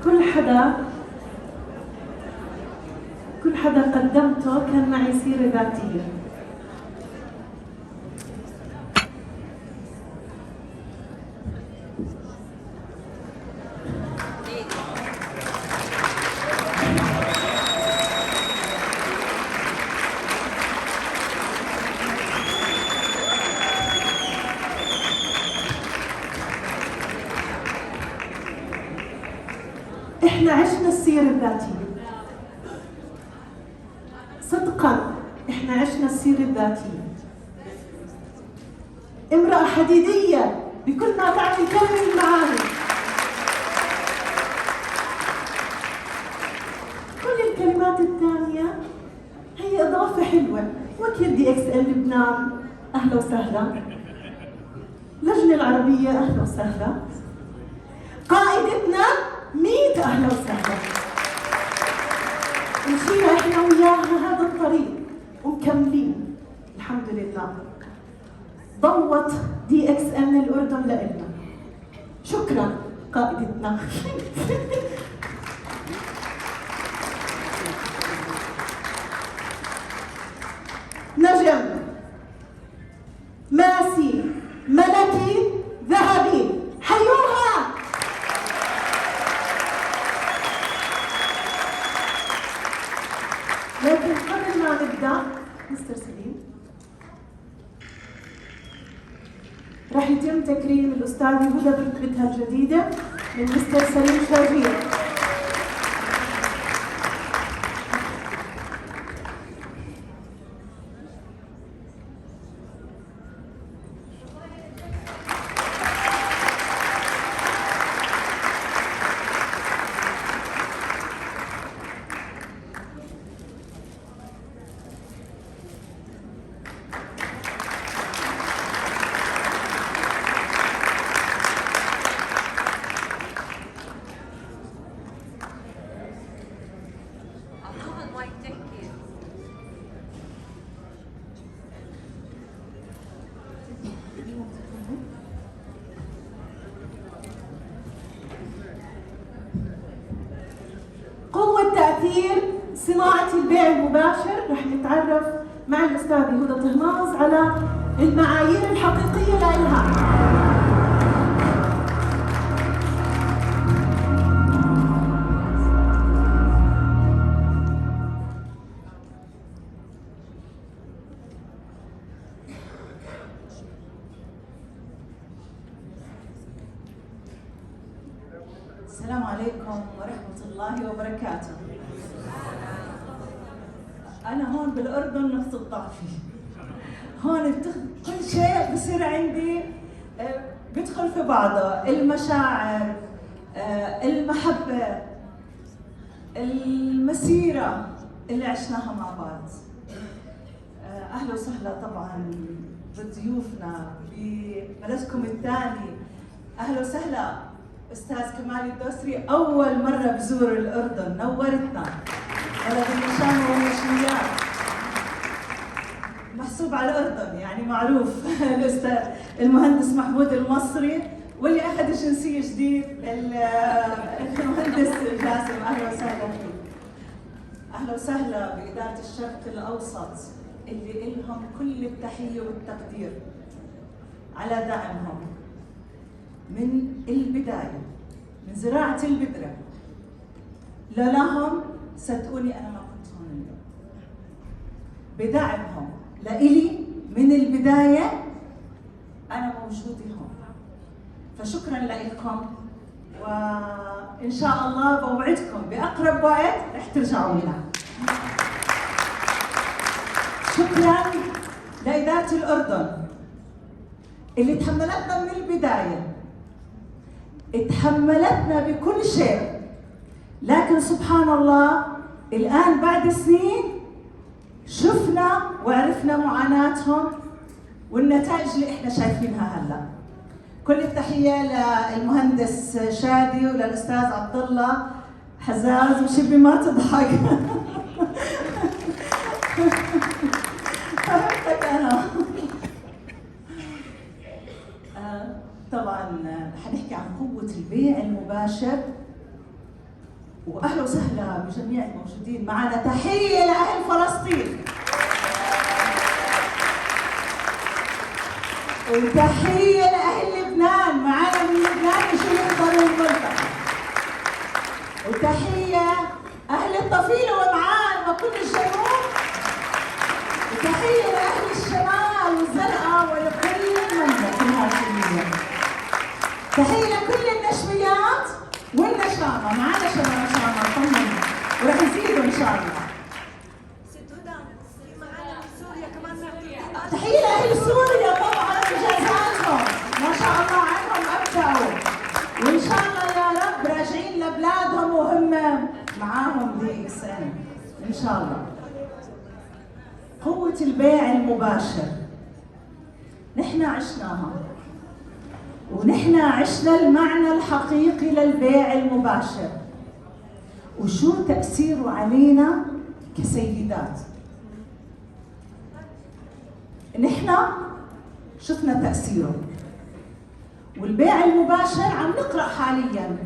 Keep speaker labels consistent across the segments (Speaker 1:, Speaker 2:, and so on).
Speaker 1: كل حدا قدمته كان معي سيرة ذاتية. احنا عشنا السيرة الذاتية، صدقا احنا عشنا السيرة الذاتية. امرأة حديدية بكل ما تعني كلمة المعاني. كل الكلمات الثانية هي إضافة حلوة. وكيل DXN لبنان أهلا وسهلا، لجنة العربية أهلا وسهلا، قائدتنا ميت أهلا وسهلا. مشينا إحنا وياها هذا الطريق ومكملين الحمد لله. ضوت DXN الأردن لإلنا. شكرا قائدتنا. نجم، ماسي، ملكي، ذهبي، حيوها. لكن قبل ما نبدأ مستر سليم راح يتم تكريم الأستاذة هدى برتبتها الجديدة من مستر سليم شربيل. صناعة البيع المباشر. رح نتعرف مع الأستاذة هدى طهماز على المعايير الحقيقية لها.
Speaker 2: السلام عليكم ورحمة الله وبركاته. أنا هون بالأردن نقطة ضعفي. هون كل شيء بصير عندي بيدخل في بعضه، المشاعر، المحبة، المسيرة اللي عشناها مع بعض. أهلا وسهلا طبعا بضيوفنا ببلدكم الثاني. أهلا وسهلا أستاذ كمال الدوسري، أول مرة بزور الأردن، نورتنا. بلد النشامة والنشويات، محسوب على الأردن يعني معروف. الأستاذ المهندس محمود المصري، واللي أخذ جنسية جديد المهندس جاسم. أهلا وسهلا فيك. أهلا وسهلا بإدارة الشرق الأوسط اللي إلهم كل التحية والتقدير على دعمهم من البداية، من زراعة البذرة. لولاهم صدقوني أنا ما كنت هون اليوم. بدعمهم لإلي من البداية أنا موجودة هون. فشكرا لكم، وإن شاء الله بوعدكم بأقرب وقت رح ترجعوا لنا. شكرا لإدارة الأردن اللي تحملتنا من البداية، تحملتنا بكل شيء، لكن سبحان الله الآن بعد سنين شفنا وعرفنا معاناتهم والنتائج اللي احنا شايفينها هلا. كل التحية للمهندس شادي وللأستاذ عبد الله حزاز، وشبي ما تضحك. فهمتك أنا. طبعا حنحكي عن قوة البيع المباشر واهلا وسهلا بجميع الموجودين معنا. تحيه لاهل فلسطين، وتحيه لاهل لبنان معنا من لبنان يجوا يحضروا الملتقى، وتحيه اهل الطفيله ومعان وكل الجنوب، وتحيه لاهل الشمال والزرقاء ولكل المملكه الهاشميه. تحيه لكل النشويات والنشامه، معنا شمامه طمنوا ورح يزيدوا ان شاء الله.
Speaker 3: ست هدى في معانا من سوريا كمان نعطيها
Speaker 2: تحيه لاهل سوريا طبعا بجازاتهم، ما شاء الله عنهم ابدعوا، وان شاء الله يا رب راجعين لبلادهم وهم معاهم DXN ان شاء الله. قوة البيع المباشر نحن عشناها، ونحن عشنا المعنى الحقيقي للبيع المباشر وشو تأثيره علينا كسيدات. نحن شفنا تأثيره، والبيع المباشر عم نقرأ حاليا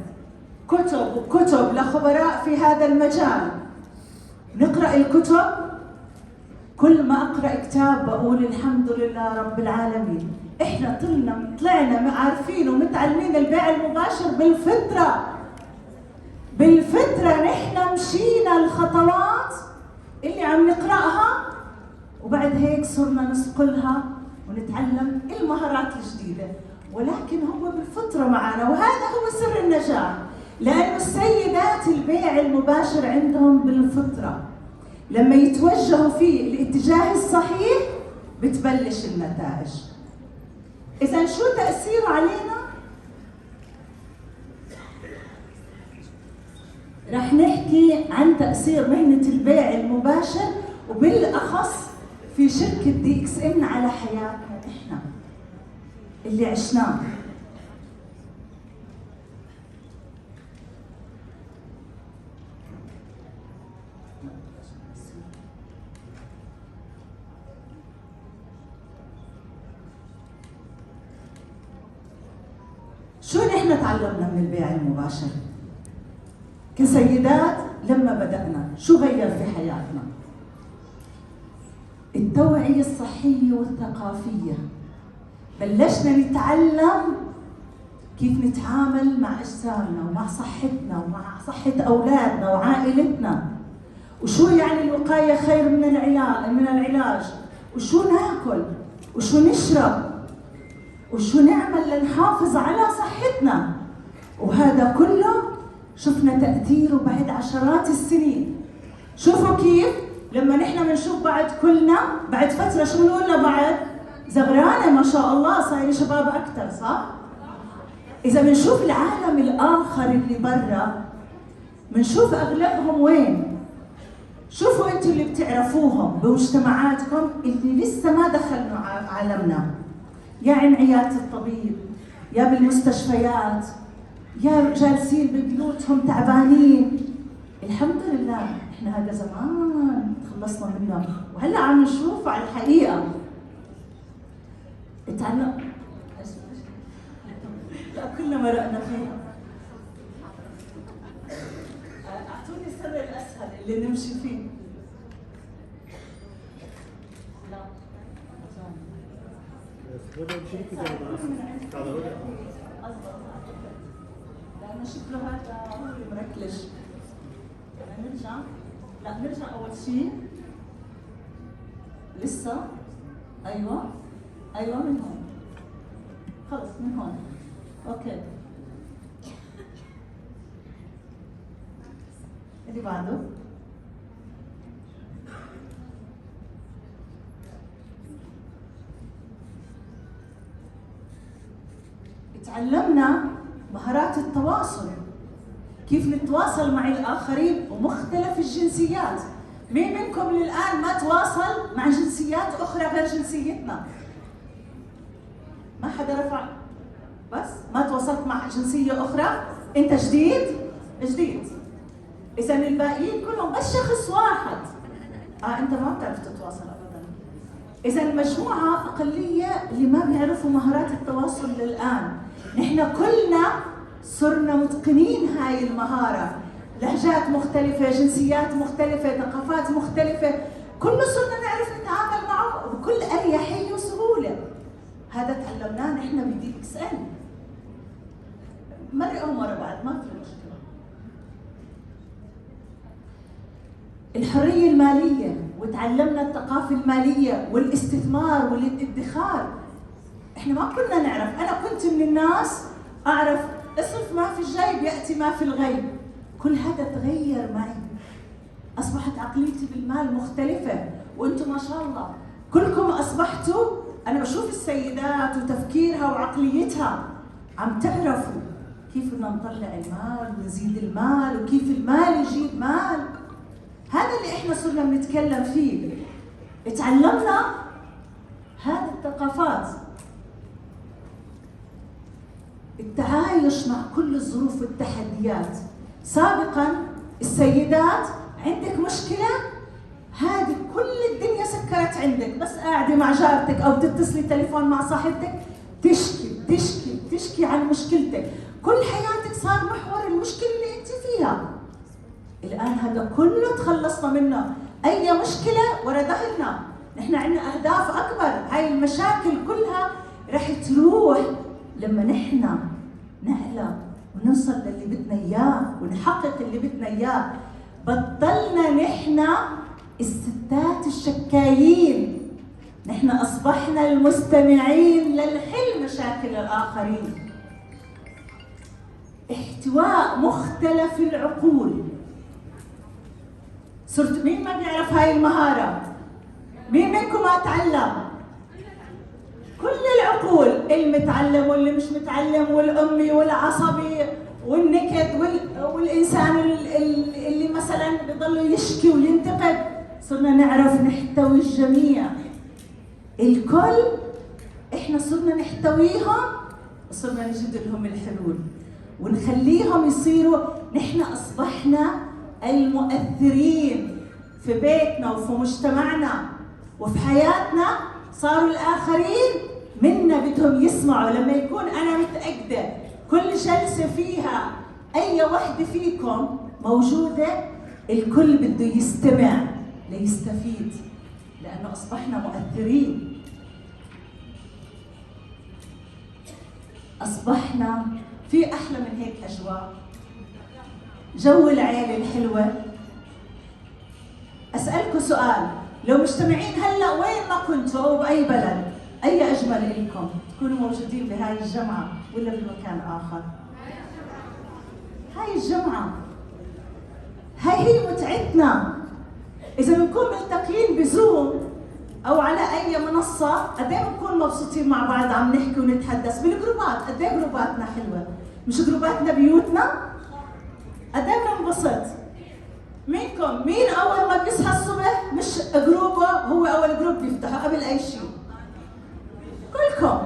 Speaker 2: كتب لخبراء في هذا المجال. نقرأ الكتب، كل ما أقرأ كتاب بقول الحمد لله رب العالمين. إحنا طلعنا عارفين ومتعلمين البيع المباشر بالفطرة نحن مشينا الخطوات اللي عم نقرأها، وبعد هيك صرنا نسقلها ونتعلم المهارات الجديدة، ولكن هو بالفطرة معنا، وهذا هو سر النجاح. لأنه السيدات البيع المباشر عندهم بالفطرة، لما يتوجهوا في الاتجاه الصحيح بتبلش النتائج. إذا شو تأثيره علينا؟ رح نحكي عن تأثير مهنة البيع المباشر، وبالأخص في شركة DXN على حياتنا إحنا اللي عشناه. شو نحن تعلمنا من البيع المباشر كسيدات لما بدأنا؟ شو غير في حياتنا؟ التوعية الصحية والثقافية. بلشنا نتعلم كيف نتعامل مع أجسامنا ومع صحتنا ومع صحة أولادنا وعائلتنا، وشو يعني الوقاية خير من العلاج، وشو ناكل وشو نشرب وشو نعمل لنحافظ على صحتنا. وهذا كله شفنا تأثيره بعد عشرات السنين. شوفوا كيف لما نحن بنشوف بعد كلنا بعد فترة شو بنقول لبعض؟ زغرانة ما شاء الله، صايرة شباب أكثر، صح؟ إذا بنشوف العالم الآخر اللي برا بنشوف أغلبهم وين؟ شوفوا أنتوا اللي بتعرفوهم بمجتمعاتكم اللي لسه ما دخلوا عالمنا، يا عن عيادة الطبيب، يا بالمستشفيات، يا جالسين ببيوتهم تعبانين. الحمد لله احنا هذا زمان تخلصنا منه، وهلا عم نشوف على الحقيقة. اتعلم لا كلنا مرقنا فيها. اعطوني السر الاسهل اللي نمشي فيه. لا لأنه شكله هذا هو اللي مركلش. نرجع، لا نرجع أول شيء لسه. أيوة من هون، خلص من هون. أوكي اللي بعده. تعلمنا مهارات التواصل، كيف نتواصل مع الآخرين ومختلف الجنسيات. مين منكم للآن ما تواصل مع جنسيات أخرى غير جنسيتنا؟ ما حدا رفع؟ بس ما تواصلت مع جنسية أخرى؟ أنت جديد. إذا الباقيين كلهم بس شخص واحد. أنت ما بتعرف تتواصل أبداً. إذا المجموعة أقلية اللي ما بيعرفوا مهارات التواصل للآن. نحن كلنا صرنا متقنين هاي المهارة، لهجات مختلفة، جنسيات مختلفة، ثقافات مختلفة، كله صرنا نعرف نتعامل معه بكل أريحية وسهولة. هذا تعلمناه نحن بدي اكس ان، مرة أو مرة بعد ما في مشكلة. الحرية المالية، وتعلمنا الثقافة المالية والاستثمار والادخار. احنا ما كنا نعرف، أنا كنت من الناس أعرف اصرف ما في الجيب يأتي ما في الغيب. كل هذا تغير معي، أصبحت عقليتي بالمال مختلفة، وأنتم ما شاء الله كلكم أصبحتوا، أنا بشوف السيدات وتفكيرها وعقليتها عم تعرفوا كيف بدنا نطلع المال ونزيد المال وكيف المال يجيب مال. هذا اللي احنا صرنا بنتكلم فيه. اتعلمنا هذه الثقافات، التعايش مع كل الظروف والتحديات. سابقا السيدات عندك مشكلة، هذه كل الدنيا سكرت عندك، بس قاعدة مع جارتك أو تتصلي تليفون مع صاحبتك تشكي عن مشكلتك. كل حياتك صار محور المشكلة اللي انت فيها. الآن هذا كله تخلصنا منه، أي مشكلة ورا ظهرنا، نحن عندنا أهداف أكبر. هاي المشاكل كلها رح تروح لما نحن نعلى ونوصل للي بدنا إياه ونحقق اللي بدنا إياه. بطلنا نحن الستات الشكايين، نحن أصبحنا المستمعين للحل مشاكل الآخرين. احتواء مختلف العقول. صرت مين ما بيعرف هاي المهارة؟ مين منكم ما تعلم؟ كل العقول، المتعلم واللي مش متعلم والأمي والعصبي والنكد والإنسان اللي مثلا بيضل يشكي وينتقد، صرنا نعرف نحتوي الجميع. الكل احنا صرنا نحتويهم وصرنا نجد لهم الحلول ونخليهم يصيروا. نحن أصبحنا المؤثرين في بيتنا وفي مجتمعنا وفي حياتنا. صاروا الآخرين منا بدهم يسمعوا. لما يكون أنا متأكدة كل جلسة فيها أي وحدة فيكم موجودة، الكل بده يستمع ليستفيد، لأنه أصبحنا مؤثرين. أصبحنا في أحلى من هيك أجواء، جو العيلة الحلوة. أسألكم سؤال، لو مجتمعين هلا وين ما كنتوا بأي بلد، أي أجمل لكم تكونوا موجودين بهاي الجمعة ولا بمكان آخر؟ هاي الجمعة، هاي هي متعتنا. إذا بنكون ملتقيين بزوم أو على أي منصة، قد إيه بنكون مبسوطين مع بعض عم نحكي ونتحدث. بالجروبات قد إيه جروباتنا حلوة، مش جروباتنا بيوتنا؟ قد إيه بننبسط. منكم مين أول ما بيصحى الصبح مش جروبه هو أول جروب بيفتحه قبل أي شيء؟ كلكم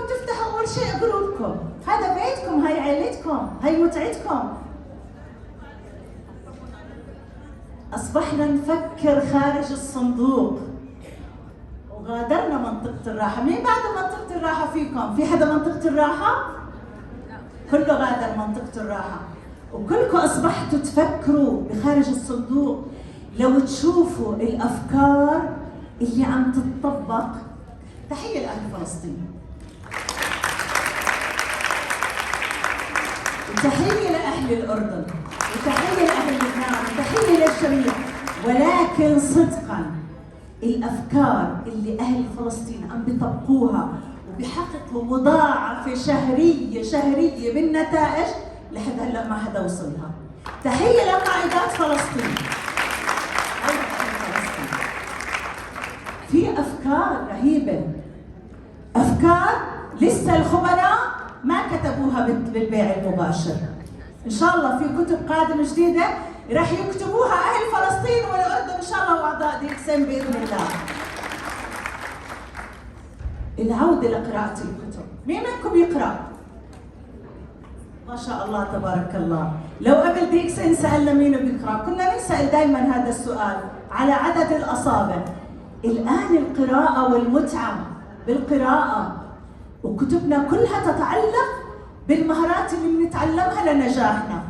Speaker 2: بتفتحوا أول شيء جروبكم. هذا بيتكم، هاي عائلتكم، هاي متعتكم. أصبحنا نفكر خارج الصندوق وغادرنا منطقة الراحة. مين بعد منطقة الراحة فيكم؟ في حدا منطقة الراحة؟ كله غادر منطقة الراحة، وكلكم أصبحتوا تفكروا بخارج الصندوق. لو تشوفوا الأفكار اللي عم تتطبق. تحية لأهل فلسطين، وتحية لأهل الأردن، وتحية لأهل لبنان، وتحية للجميع. ولكن صدقاً الأفكار اللي أهل فلسطين عم بيطبقوها وبيحققوا مضاعفة شهرية بالنتائج، لحد هلا ما حدا وصلها. تحية لقاعدات فلسطين. في أفكار رهيبة، أفكار لسه الخبراء ما كتبوها بالبيع المباشر. إن شاء الله في كتب قادمة جديدة راح يكتبوها أهل فلسطين والأردن إن شاء الله وأعضاء دي إكس إن بإذن الله. العودة لقراءة الكتب. مين منكم يقرأ؟ ما شاء الله تبارك الله. لو قبل دي إكس إن سألنا مين بيقرأ كنا نسأل دائما هذا السؤال على عدد الأصابع. الآن القراءة والمتعة بالقراءة، وكتبنا كلها تتعلق بالمهارات اللي بنتعلمها لنجاحنا.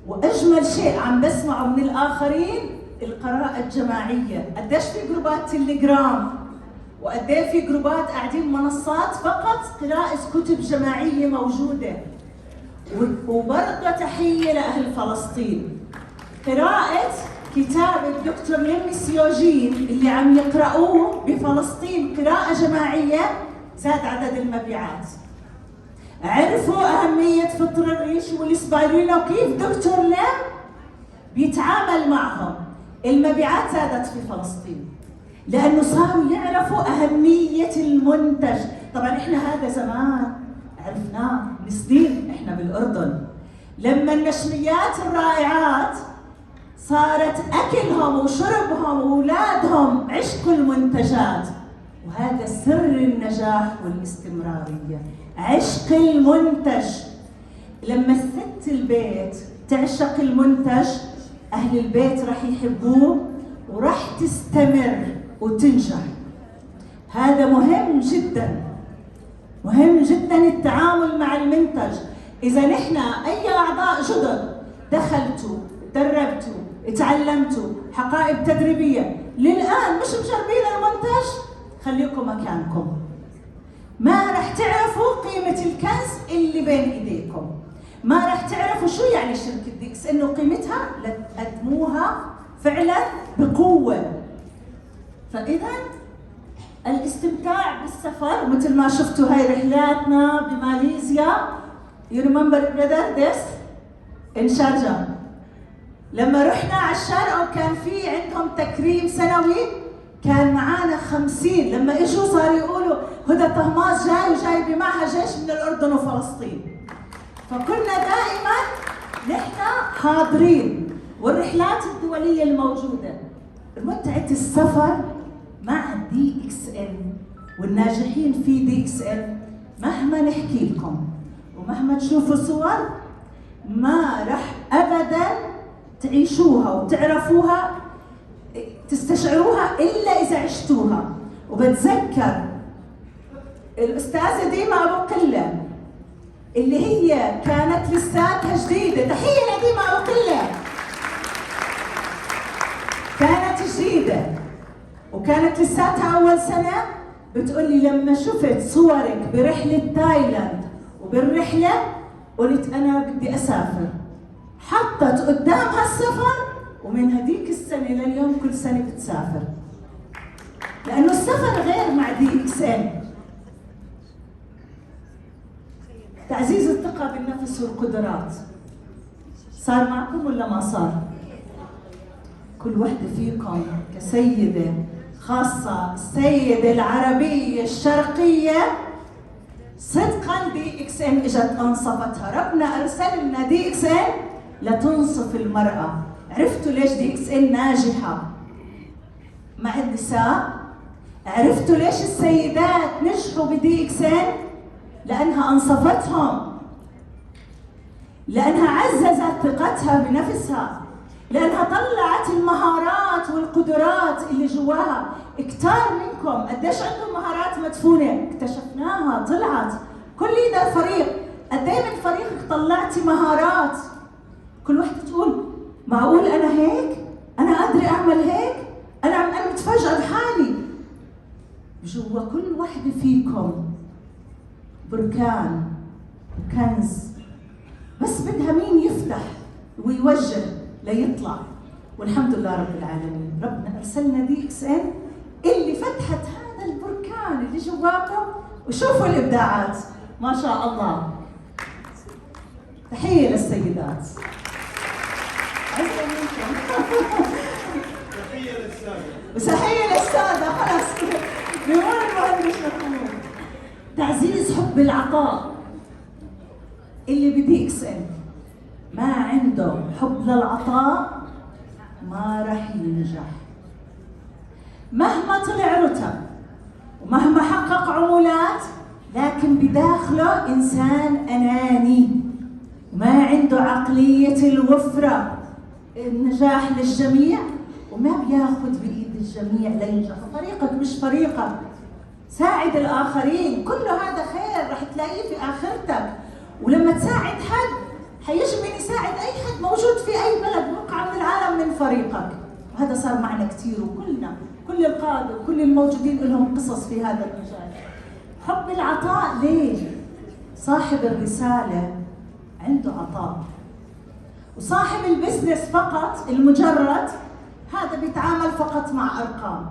Speaker 2: واجمل شيء عم بسمعه من الاخرين القراءة الجماعية. قديش في جروبات تليجرام وقديه في جروبات قاعدين منصات فقط قراءة كتب جماعية موجودة. وبرضه تحية لأهل فلسطين، قراءة كتاب الدكتور ليم سيوجين اللي عم يقرأوه بفلسطين قراءة جماعية زاد عدد المبيعات. عرفوا أهمية فطر الريش والإسبايرينا وكيف دكتور ليم بيتعامل معهم. المبيعات زادت في فلسطين لأنه صاروا يعرفوا أهمية المنتج. طبعا إحنا هذا زمان عرفناه من سنين، إحنا بالأردن لما النشميات الرائعات صارت أكلهم وشربهم وأولادهم عشقوا المنتجات. وهذا سر النجاح والاستمرارية، عشق المنتج. لما الست البيت تعشق المنتج أهل البيت رح يحبوه ورح تستمر وتنجح. هذا مهم جدا، مهم جدا التعامل مع المنتج. إذا نحن أي أعضاء جدد دخلتوا تدربتوا تعلمتوا حقائب تدريبية للآن مش مجربين المنتج، خليكم مكانكم، ما رح تعرفوا قيمة الكنز اللي بين إيديكم، ما رح تعرفوا شو يعني شركة ديكس، إنه قيمتها لتقدموها فعلا بقوة. فإذا الاستمتاع بالسفر مثل ما شفتوا هاي رحلاتنا بماليزيا. You remember brother this in Sharjah لما رحنا على الشارقة وكان في عندهم تكريم سنوي، كان معانا 50. لما اجوا صاروا يقولوا هدى طهماس جاي وجايب معها جيش من الأردن وفلسطين. فكنا دائما نحن حاضرين. والرحلات الدولية الموجودة، متعة السفر مع DXN والناجحين في DXN مهما نحكي لكم ومهما تشوفوا صور ما رح أبداً تعيشوها وتعرفوها تستشعروها إلا إذا عشتوها. وبتذكر الأستاذة ديما أبو قلة اللي هي كانت لساتها جديدة، تحية لديما أبو قلة، كانت جديدة وكانت لساتها أول سنة، بتقولي لما شفت صورك برحلة تايلاند وبالرحلة قلت أنا بدي أسافر. حطت قدامها السفر ومن هديك السنة لليوم كل سنة بتسافر، لأنه السفر غير مع DXN. تعزيز الثقة بالنفس والقدرات صار معكم ولا ما صار؟ كل وحدة فيكم كسيدة، خاصة السيدة العربية الشرقية، صدقاً DXN اجت انصفتها. ربنا ارسل لنا DXN لتنصف المرأة. عرفتوا ليش DXN ناجحة مع النساء؟ عرفتوا ليش السيدات نجحوا DXN؟ لأنها أنصفتهم، لأنها عززت ثقتها بنفسها، لأنها طلعت المهارات والقدرات اللي جواها. كتار منكم قديش عندهم مهارات مدفونة اكتشفناها طلعت. كل ليدر فريق قدي من فريقك طلعتي مهارات. كل وحدة تقول معقول أنا هيك؟ أنا قادرة أعمل هيك؟ أنا متفاجئة بحالي. جوا كل وحدة فيكم بركان وكنز، بس بدها مين يفتح ويوجه ليطلع. والحمد لله رب العالمين ربنا أرسلنا DXN اللي فتحت هذا البركان اللي جواكم. وشوفوا الإبداعات ما شاء الله. تحية للسيدات.
Speaker 4: تحية للسادة.
Speaker 2: وتحية للسادة. خلاص بيقول المهندس محمود. تعزيز حب العطاء. اللي DXN ما عنده حب للعطاء ما رح ينجح. مهما طلع رتب ومهما حقق عمولات، لكن بداخله إنسان أناني ما عنده عقلية الوفرة، النجاح للجميع، وما بياخذ بإيد الجميع لينجح. فريقك مش فريقك، ساعد الآخرين، كل هذا خير رح تلاقيه في آخرتك. ولما تساعد حد حيجي من يساعد أي حد موجود في اي بلد بقعه من العالم من فريقك. وهذا صار معنا كثير، وكلنا كل القاده وكل الموجودين لهم قصص في هذا المجال. حب العطاء ليه؟ صاحب الرساله عنده عطاء، وصاحب البزنس فقط المجرد هذا بيتعامل فقط مع ارقام.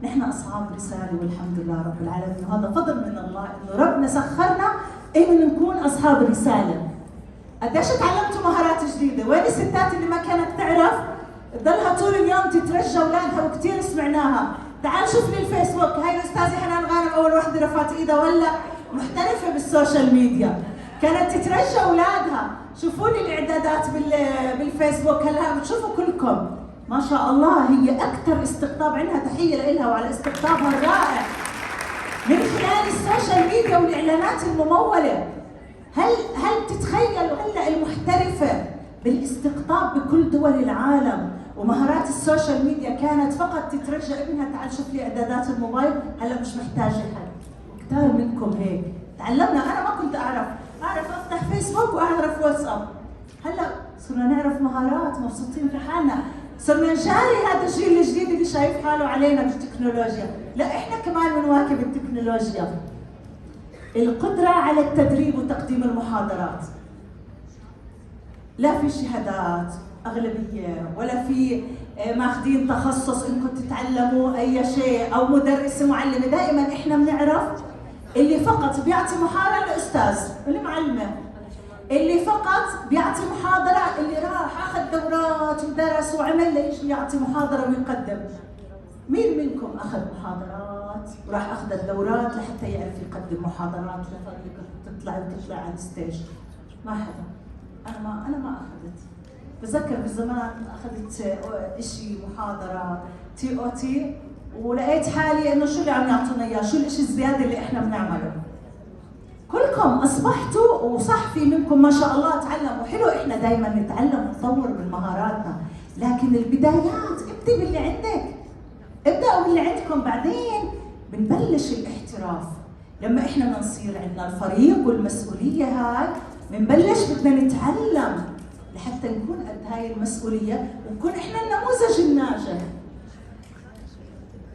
Speaker 2: نحن اصحاب رساله والحمد لله رب العالمين، وهذا فضل من الله انه ربنا سخرنا انه نكون اصحاب رساله. قديش تعلمتوا مهارات جديده؟ وين الستات اللي ما كانت تعرف تضلها طول اليوم تترجى اولادها وكثير سمعناها؟ تعال شوف لي الفيسبوك، هاي الاستاذه حنان غانم اول وحده رفعت ايدها ولا محترفه بالسوشيال ميديا، كانت تترجى اولادها. شوفوا لي الاعدادات بالفيسبوك، هلا بتشوفوا كلكم ما شاء الله هي اكثر استقطاب عندها، تحيه لها وعلى استقطابها الرائع من خلال السوشيال ميديا والاعلانات المموله. هل تتخيلوا هلا المحترفه بالاستقطاب بكل دول العالم ومهارات السوشيال ميديا كانت فقط تترجى ابنها تعال شوف لي اعدادات الموبايل، هلا مش محتاجه حد. كثار منكم هيك تعلمنا. انا ما كنت اعرف افتح فيسبوك واعرف واتساب، هلا صرنا نعرف مهارات، مبسوطين في حالنا، صرنا نجاري هذا الجيل الجديد اللي شايف حاله علينا بالتكنولوجيا. لا احنا كمان بنواكب التكنولوجيا. القدرة على التدريب وتقديم المحاضرات، لا في شهادات أغلبية ولا في ماخذين تخصص انكم تتعلموا اي شيء او مدرسة معلمة. دائما احنا بنعرف اللي فقط بيعطي محاضرة الاستاذ المعلمة، اللي فقط بيعطي محاضرة اللي راح اخذ دورات ودرس وعمل ليش يعطي محاضرة ويقدم. مين منكم اخذ محاضرات وراح اخذ الدورات لحتى يعرف يقدم محاضرات لفريق تطلع على الستيج؟ ما حدا. انا ما اخذت. بتذكر بالزمان اخذت شيء محاضره TOT ولقيت حالي انه شو اللي عم يعطونا اياه، شو الشيء الزياده اللي احنا بنعمله. كلكم اصبحتوا وصح في منكم ما شاء الله تعلموا، حلو احنا دائما نتعلم ونطور من مهاراتنا، لكن البدايات ابدي باللي عندك، ابدأوا باللي عندكم، بعدين بنبلش الاحتراف. لما احنا بنصير عندنا الفريق والمسؤوليه هاي بنبلش بدنا نتعلم لحتى نكون قد هاي المسؤوليه ونكون احنا النموذج الناجح.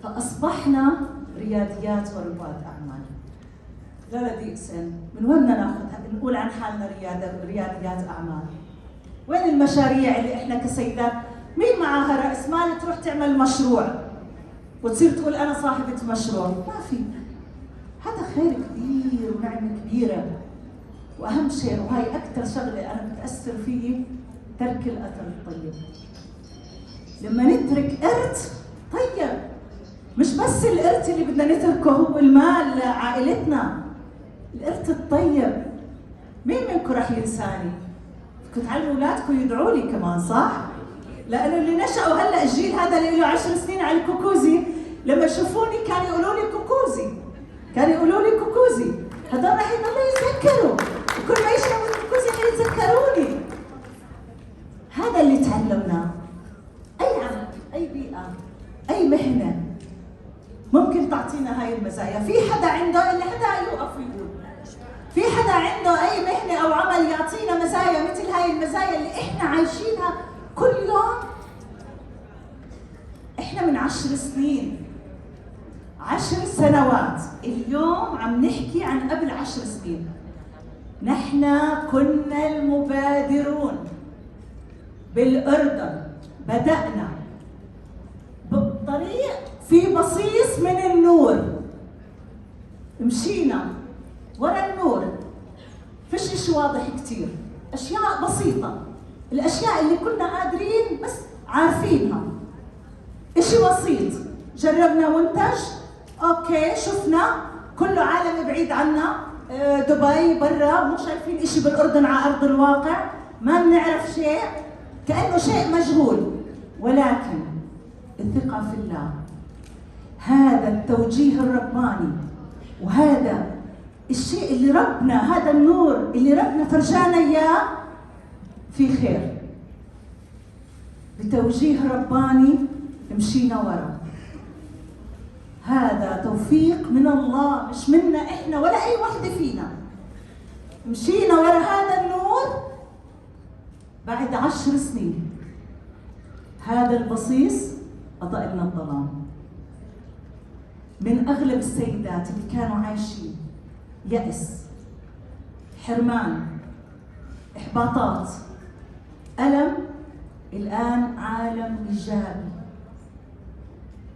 Speaker 2: فاصبحنا رياديات ورواد اعمال. لا دي سن من وين بدنا ناخذها؟ نقول عن حالنا رياديات اعمال. وين المشاريع اللي احنا كسيدات مين معاها راس مال تروح تعمل مشروع وتصير تقول انا صاحبة مشروع؟ ما في. هذا خير كبير ونعمة كبيرة. واهم شيء وهي اكثر شغلة انا بتأثر فيه، ترك الاثر الطيب. لما نترك ارث طيب، مش بس الارث اللي بدنا نتركه هو المال لعائلتنا، الارث الطيب. مين منكم راح ينساني؟ كنت تعلموا اولادكم يدعوا لي كمان صح؟ لانه اللي نشأوا هلا الجيل هذا اللي له 10 سنين على الكوكوزي لما يشوفوني كانوا يقولوا لي كوكوزي، هذول راح يضلوا يتذكروا، وكل ما يشربوا الكوكوزي راح يتذكروني. هذا اللي تعلمناه. اي عمل، اي بيئه، اي مهنه ممكن تعطينا هاي المزايا. في حدا عنده اللي حدا يوقف ويقول في حدا عنده اي مهنه او عمل يعطينا مزايا مثل هاي المزايا اللي احنا عايشينها كل يوم؟ احنا من 10 سنين 10 سنوات، اليوم عم نحكي عن قبل 10 سنين. نحن كنا المبادرون بالأردن، بدأنا بالطريق في بصيص من النور، مشينا ورا النور، فيش شيء واضح كتير، أشياء بسيطة، الأشياء اللي كنا قادرين بس عارفينها، إشي بسيط. جربنا منتج، أوكي شفنا كله عالم بعيد عنا، دبي برا، مو شايفين إشي بالأردن على أرض الواقع، ما بنعرف شيء، كأنه شيء مجهول. ولكن الثقة في الله، هذا التوجيه الرباني، وهذا الشيء اللي ربنا، هذا النور اللي ربنا فرجانا إياه في خير، بتوجيه رباني مشينا ورا. هذا توفيق من الله مش منا احنا ولا اي وحده فينا. مشينا ورا هذا النور، بعد 10 سنين هذا البصيص أضاء لنا الظلام. من أغلب السيدات اللي كانوا عايشين يأس، حرمان، إحباطات، ألم، الآن عالم إيجابي.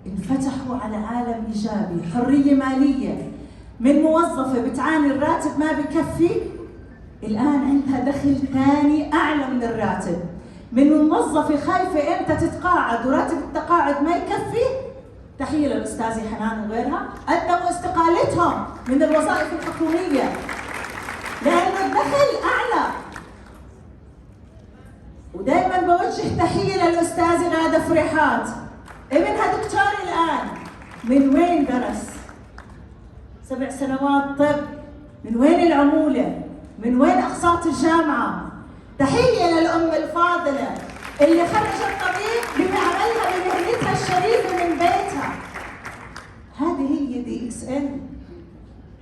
Speaker 2: انفتحوا على عالم إيجابي، حرية مالية. من موظفة بتعاني الراتب ما بكفي، الآن عندها دخل ثاني أعلى من الراتب. من موظفة خايفة إمتى تتقاعد وراتب التقاعد ما يكفي، تحية للأستاذة حنان وغيرها، قدموا استقالتهم من الوظائف الحكومية لأنه الدخل أعلى. ودائما بوجه تحية للأستاذة غادة فريحات، ابنها دكتور الآن. من وين درس؟ 7 سنوات طب. من وين العمولة؟ من وين أقساط الجامعة؟ تحية للأم الفاضلة اللي خرجت طبيب بعملها بمهنتها الشريفة من بيتها. هذه هي DXN،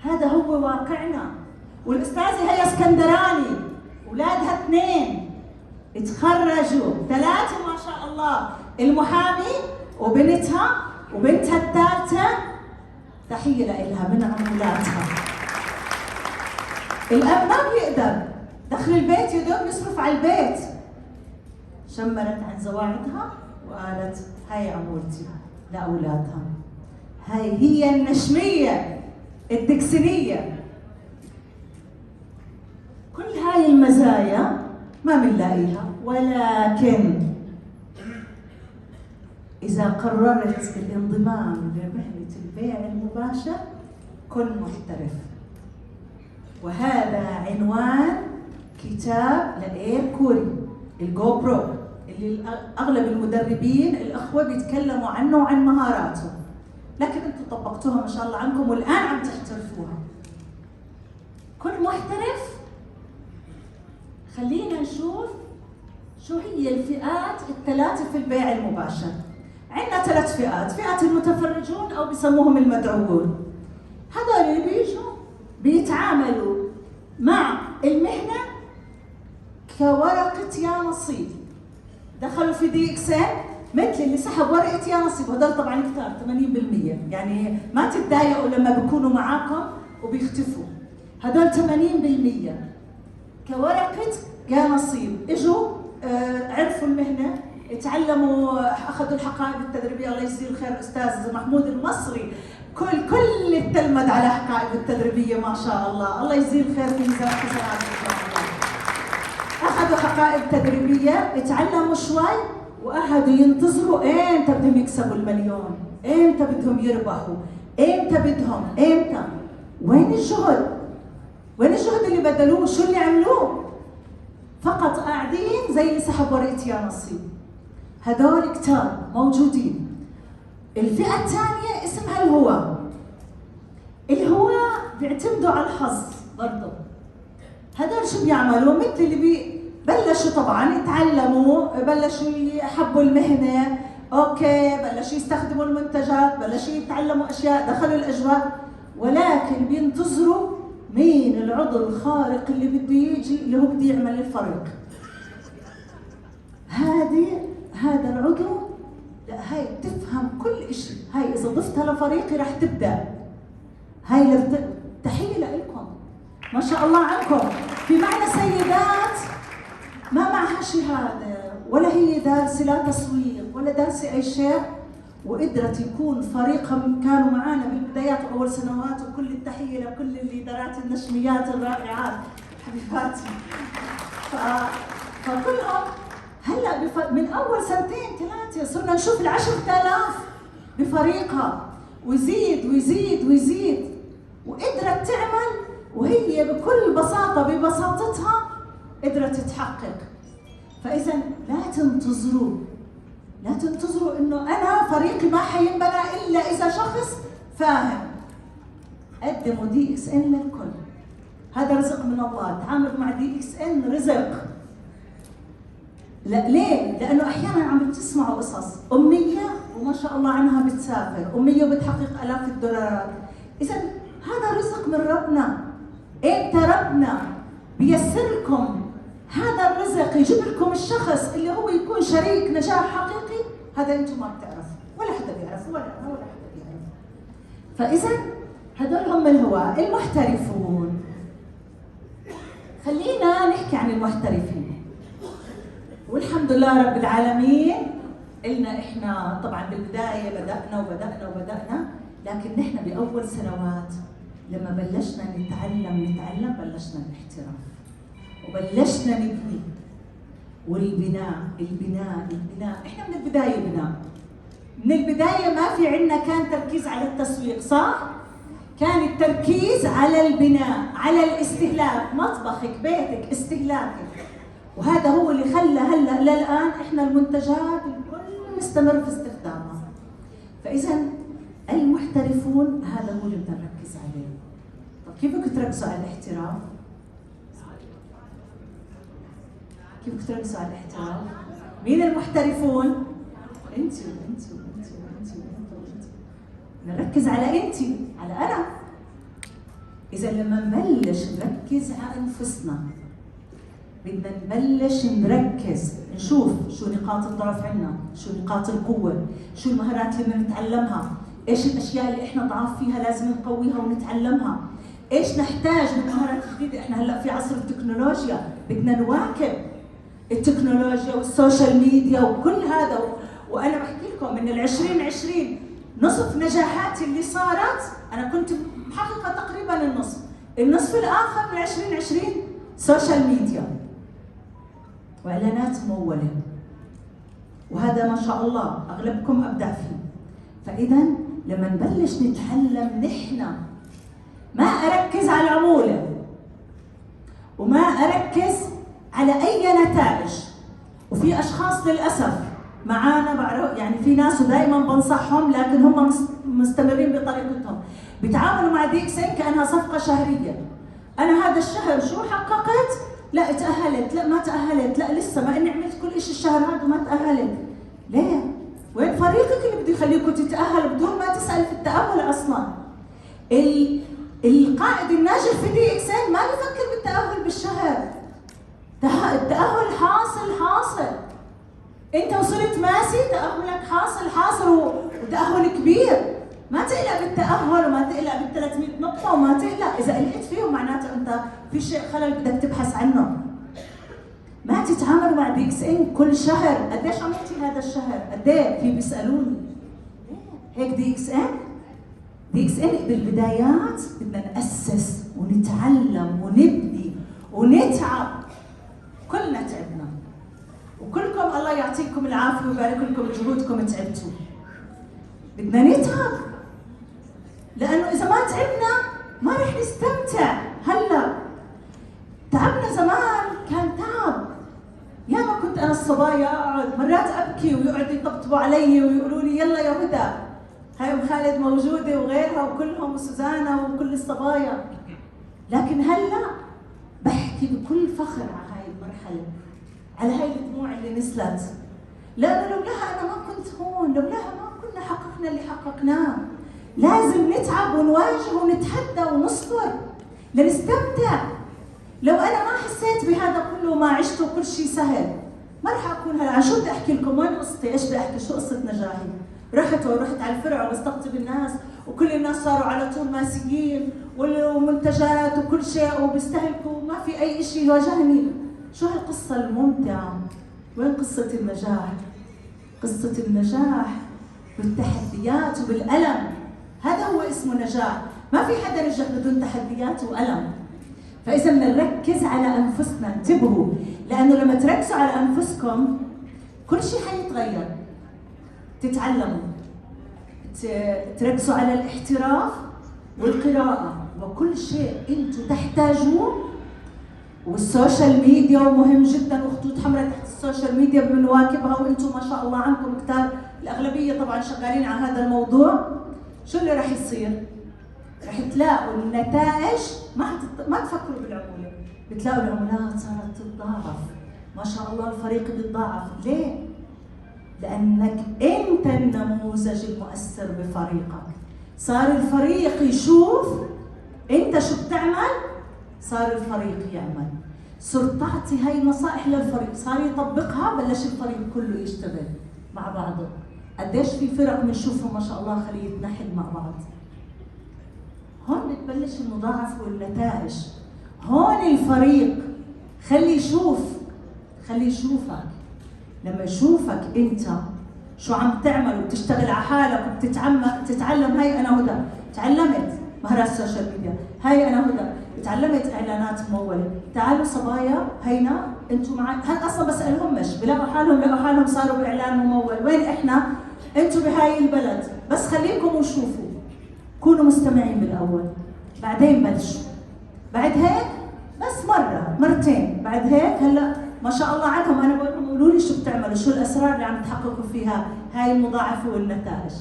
Speaker 2: هذا هو واقعنا. والأستاذة هي اسكندراني، أولادها 2 اتخرجوا، 3 ما شاء الله، المحامي وبنتها وبنتها الثالثة تحية لها من عمولاتها. الأب ما بيقدر دخل البيت يدوم يصرف على البيت. شمرت عن زواعدها وقالت هاي عمولتي لأولادها. هاي هي النشمية الدكسنية. كل هاي المزايا ما بنلاقيها، ولكن إذا قررت الانضمام لمهنة البيع المباشر كن محترف. وهذا عنوان كتاب لإير كوري، الجو برو، اللي أغلب المدربين الأخوة بيتكلموا عنه وعن مهاراته، لكن أنتم طبقتوها ما شاء الله عنكم والآن عم تحترفوها. كن محترف. خلينا نشوف شو هي الفئات ال3 في البيع المباشر. عندنا 3 فئات، فئة المتفرجون أو بسموهم المدعوون. هذول اللي بيجوا بيتعاملوا مع المهنة كورقة يا نصيب. دخلوا في DXN مثل اللي سحب ورقة يا نصيب، وهذول طبعا كثار 80%، يعني ما تتضايقوا لما بيكونوا معاكم وبيختفوا. هذول 80% كورقة يا نصيب، اجوا عرفوا المهنة، تعلموا، اخذوا الحقائب التدريبيه. الله يجزيه الخير استاذ محمود المصري، كل التلمذ على حقائب التدريبيه ما شاء الله، الله يجزيه الخير في ميزان حسنات ان شاء الله. اخذوا حقائب تدريبيه، تعلموا شوي واخذوا ينتظروا امتى بدهم يكسبوا المليون، امتى بدهم يربحوا، امتى. وين الجهد؟ وين الجهد اللي بذلوه؟ شو اللي عملوه؟ فقط قاعدين زي اللي سحب ورقة يا نصيب. هذول كتار موجودين. الفئة الثانية اسمها الهواة بيعتمدوا على الحظ برضه. هذول شو بيعملوا؟ مثل اللي بلشوا طبعا يتعلموا، بلشوا يحبوا المهنة، اوكي، بلشوا يستخدموا المنتجات، بلشوا يتعلموا اشياء، دخلوا الاجواء، ولكن بينتظروا مين العضو الخارق اللي بده يجي، اللي هو بده يعمل الفرق. هذا العضو، لا هاي بتفهم كل شيء، هاي اذا ضفتها لفريقي رح تبدا. هاي تحيه لكم ما شاء الله عنكم. في معنا سيدات ما معها شهاده ولا هي دارسه لا تسويق ولا دارسه اي شيء، وقدرت يكون فريقهم كانوا معنا بالبدايات واول سنوات، وكل التحيه لكل الليدرات النشميات الرائعات حبيباتي. فكلهم هلا من اول 2-3 صرنا نشوف 10,000 بفريقها، ويزيد، وقدرت تعمل، وهي بكل بساطه ببساطتها قدرت تحقق. فاذا لا تنتظروا انه انا فريقي ما حينبنى الا اذا شخص فاهم. قدموا DXN للكل، هذا رزق من الله. تعاملوا مع DXN رزق. لا ليه؟ لانه احيانا عم بتسمعوا قصص اميه وما شاء الله عنها بتسافر، اميه وبتحقق الاف الدولارات. اذا هذا رزق من ربنا. امتى ربنا بيسر لكم هذا الرزق يجيب لكم الشخص اللي هو يكون شريك نجاح حقيقي، هذا انتم ما بتعرفوا ولا حدا بيعرف ولا حدا بيعرف. فاذا هذول هم الهواة المحترفون. خلينا نحكي عن المحترفين. والحمد لله رب العالمين قلنا احنا طبعا بالبدايه بدأنا، لكن نحن باول سنوات لما بلشنا نتعلم بلشنا الاحتراف وبلشنا نبني. والبناء احنا من البدايه من البدايه ما في عندنا كان تركيز على التسويق، صح؟ كان التركيز على البناء، على الاستهلاك، مطبخك بيتك استهلاكك. وهذا هو اللي خلى هلا للان احنا المنتجات الكل مستمر في استخدامها. فاذا المحترفون هذا هو اللي بدنا نركز عليه. طب كيف بدكم تركزوا على الاحتراف؟ كيف بدكم تركزوا على الاحتراف؟ مين المحترفون؟ انتوا. نركز على انتي، على انا. اذا لما نبلش نركز على انفسنا، بدنا نبلش نركز نشوف شو نقاط الضعف عندنا، شو نقاط القوه، شو المهارات اللي بدنا نتعلمها، ايش الاشياء اللي احنا ضعاف فيها لازم نقويها ونتعلمها، ايش نحتاج من مهارات جديده. احنا هلا في عصر التكنولوجيا، بدنا نواكب التكنولوجيا والسوشيال ميديا وكل هذا. وانا بحكي لكم من 2020 نصف نجاحاتي اللي صارت انا كنت محققه تقريبا النصف الاخر من 2020 سوشيال ميديا واعلانات مموله، وهذا ما شاء الله اغلبكم ابدع فيه. فاذا لما نبلش نتعلم نحن ما اركز على العموله وما اركز على اي نتائج. وفي اشخاص للاسف معانا بعرف يعني في ناس ودائما بنصحهم لكن هم مستمرين بطريقتهم، بيتعاملوا مع DXN كانها صفقه شهريه. انا هذا الشهر شو حققت؟ لا تاهلت، لا ما تاهلت، لا لسه ما اني عملت كل شيء الشهر هذا وما تاهلت. ليه؟ وين فريقك اللي بده يخليكم تتاهلوا بدون ما تسال في التاهل اصلا؟ القائد الناجح في DXN ما بيفكر بالتاهل بالشهر. التاهل حاصل. انت وصلت ماسي تاهلك حاصل وتاهل كبير. ما تقلق بالتاهل وما تقلق بال 300 نقطه وما تقلق اذا قلقت فيهم، معناته انت في شيء خلل بدك تبحث عنه. ما تتعاملوا مع DXN كل شهر قديش عملتي هذا الشهر؟ قد ايه؟ في بيسالوني هيك DXN بالبدايات بدنا ناسس ونتعلم ونبني ونتعب. كلنا تعبنا وكلكم الله يعطيكم العافيه ويبارك لكم بجهودكم تعبتوا. بدنا نتعب لانه اذا ما تعبنا ما رح نستمتع. هلا تعبنا زمان كان تعب. يا ما كنت انا الصبايا اقعد مرات ابكي ويقعدوا يطبطبوا علي ويقولوا لي يلا يا هدى، هاي ام خالد موجوده وغيرها وكلهم وسوزانا وكل الصبايا. لكن هلا بحكي بكل فخر على هاي المرحله، على هاي الدموع اللي نزلت، لانه لولاها انا ما كنت هون، لولاها ما كنا حققنا اللي حققناه. لازم نتعب ونواجه ونتحدى ونصبر لنستمتع. لو انا ما حسيت بهذا كله وما عشته كل شيء سهل ما راح اكون هلا. شو بدي احكي لكم؟ وين قصتي؟ ايش بدي احكي؟ شو قصه نجاحي؟ رحت على الفرع واستقطب الناس وكل الناس صاروا على طول ماسيين ومنتجات وكل شيء وبيستهلكوا وما في اي شيء يواجهني. شو هالقصه الممتعه؟ وين قصه النجاح؟ قصه النجاح بالتحديات وبالالم، هذا هو اسمه نجاح. ما في حدا نجح بدون تحديات والم. فاذا بدنا نركز على انفسنا. انتبهوا، لانه لما تركزوا على انفسكم كل شيء حيتغير. تتعلموا، تركزوا على الاحتراف والقراءه وكل شيء انتم تحتاجوه. والسوشيال ميديا ومهم جدا، وخطوط حمراء تحت السوشيال ميديا بنواكبها وانتم ما شاء الله عنكم كثار، الاغلبيه طبعا شغالين على هذا الموضوع. شو اللي راح يصير؟ راح تلاقوا النتائج ما تفكروا بالعموله، بتلاقوا العمولات صارت تتضاعف، ما شاء الله الفريق بيتضاعف. ليه؟ لانك انت النموذج المؤثر بفريقك. صار الفريق يشوف انت شو بتعمل، صار الفريق يعمل. صرت تعطي هاي النصائح للفريق، صار يطبقها، بلش الفريق كله يشتغل مع بعضه. قديش في فرق بنشوفهم ما شاء الله خليه نحل مع بعض. هون بتبلش المضاعفة والنتائج. هون الفريق خلي يشوفك. لما يشوفك انت شو عم تعمل وبتشتغل على حالك وبتتعلم. هاي انا هدى تعلمت مهارات السوشيال ميديا، هاي انا هدى تعلمت اعلانات مموله. تعالوا صبايا هينا انتم معي، هل اصلا بسالهمش بلاقوا حالهم صاروا باعلان ممول. وين احنا؟ انتم بهاي البلد، بس خليكم وشوفوا، كونوا مستمعين بالاول، بعدين بلشوا. بعد هيك بس مره مرتين، بعد هيك هلا ما شاء الله عنهم انا بقول لهم قولوا لي شو بتعملوا، شو الاسرار اللي عم تحققوا فيها هاي المضاعفه والنتائج.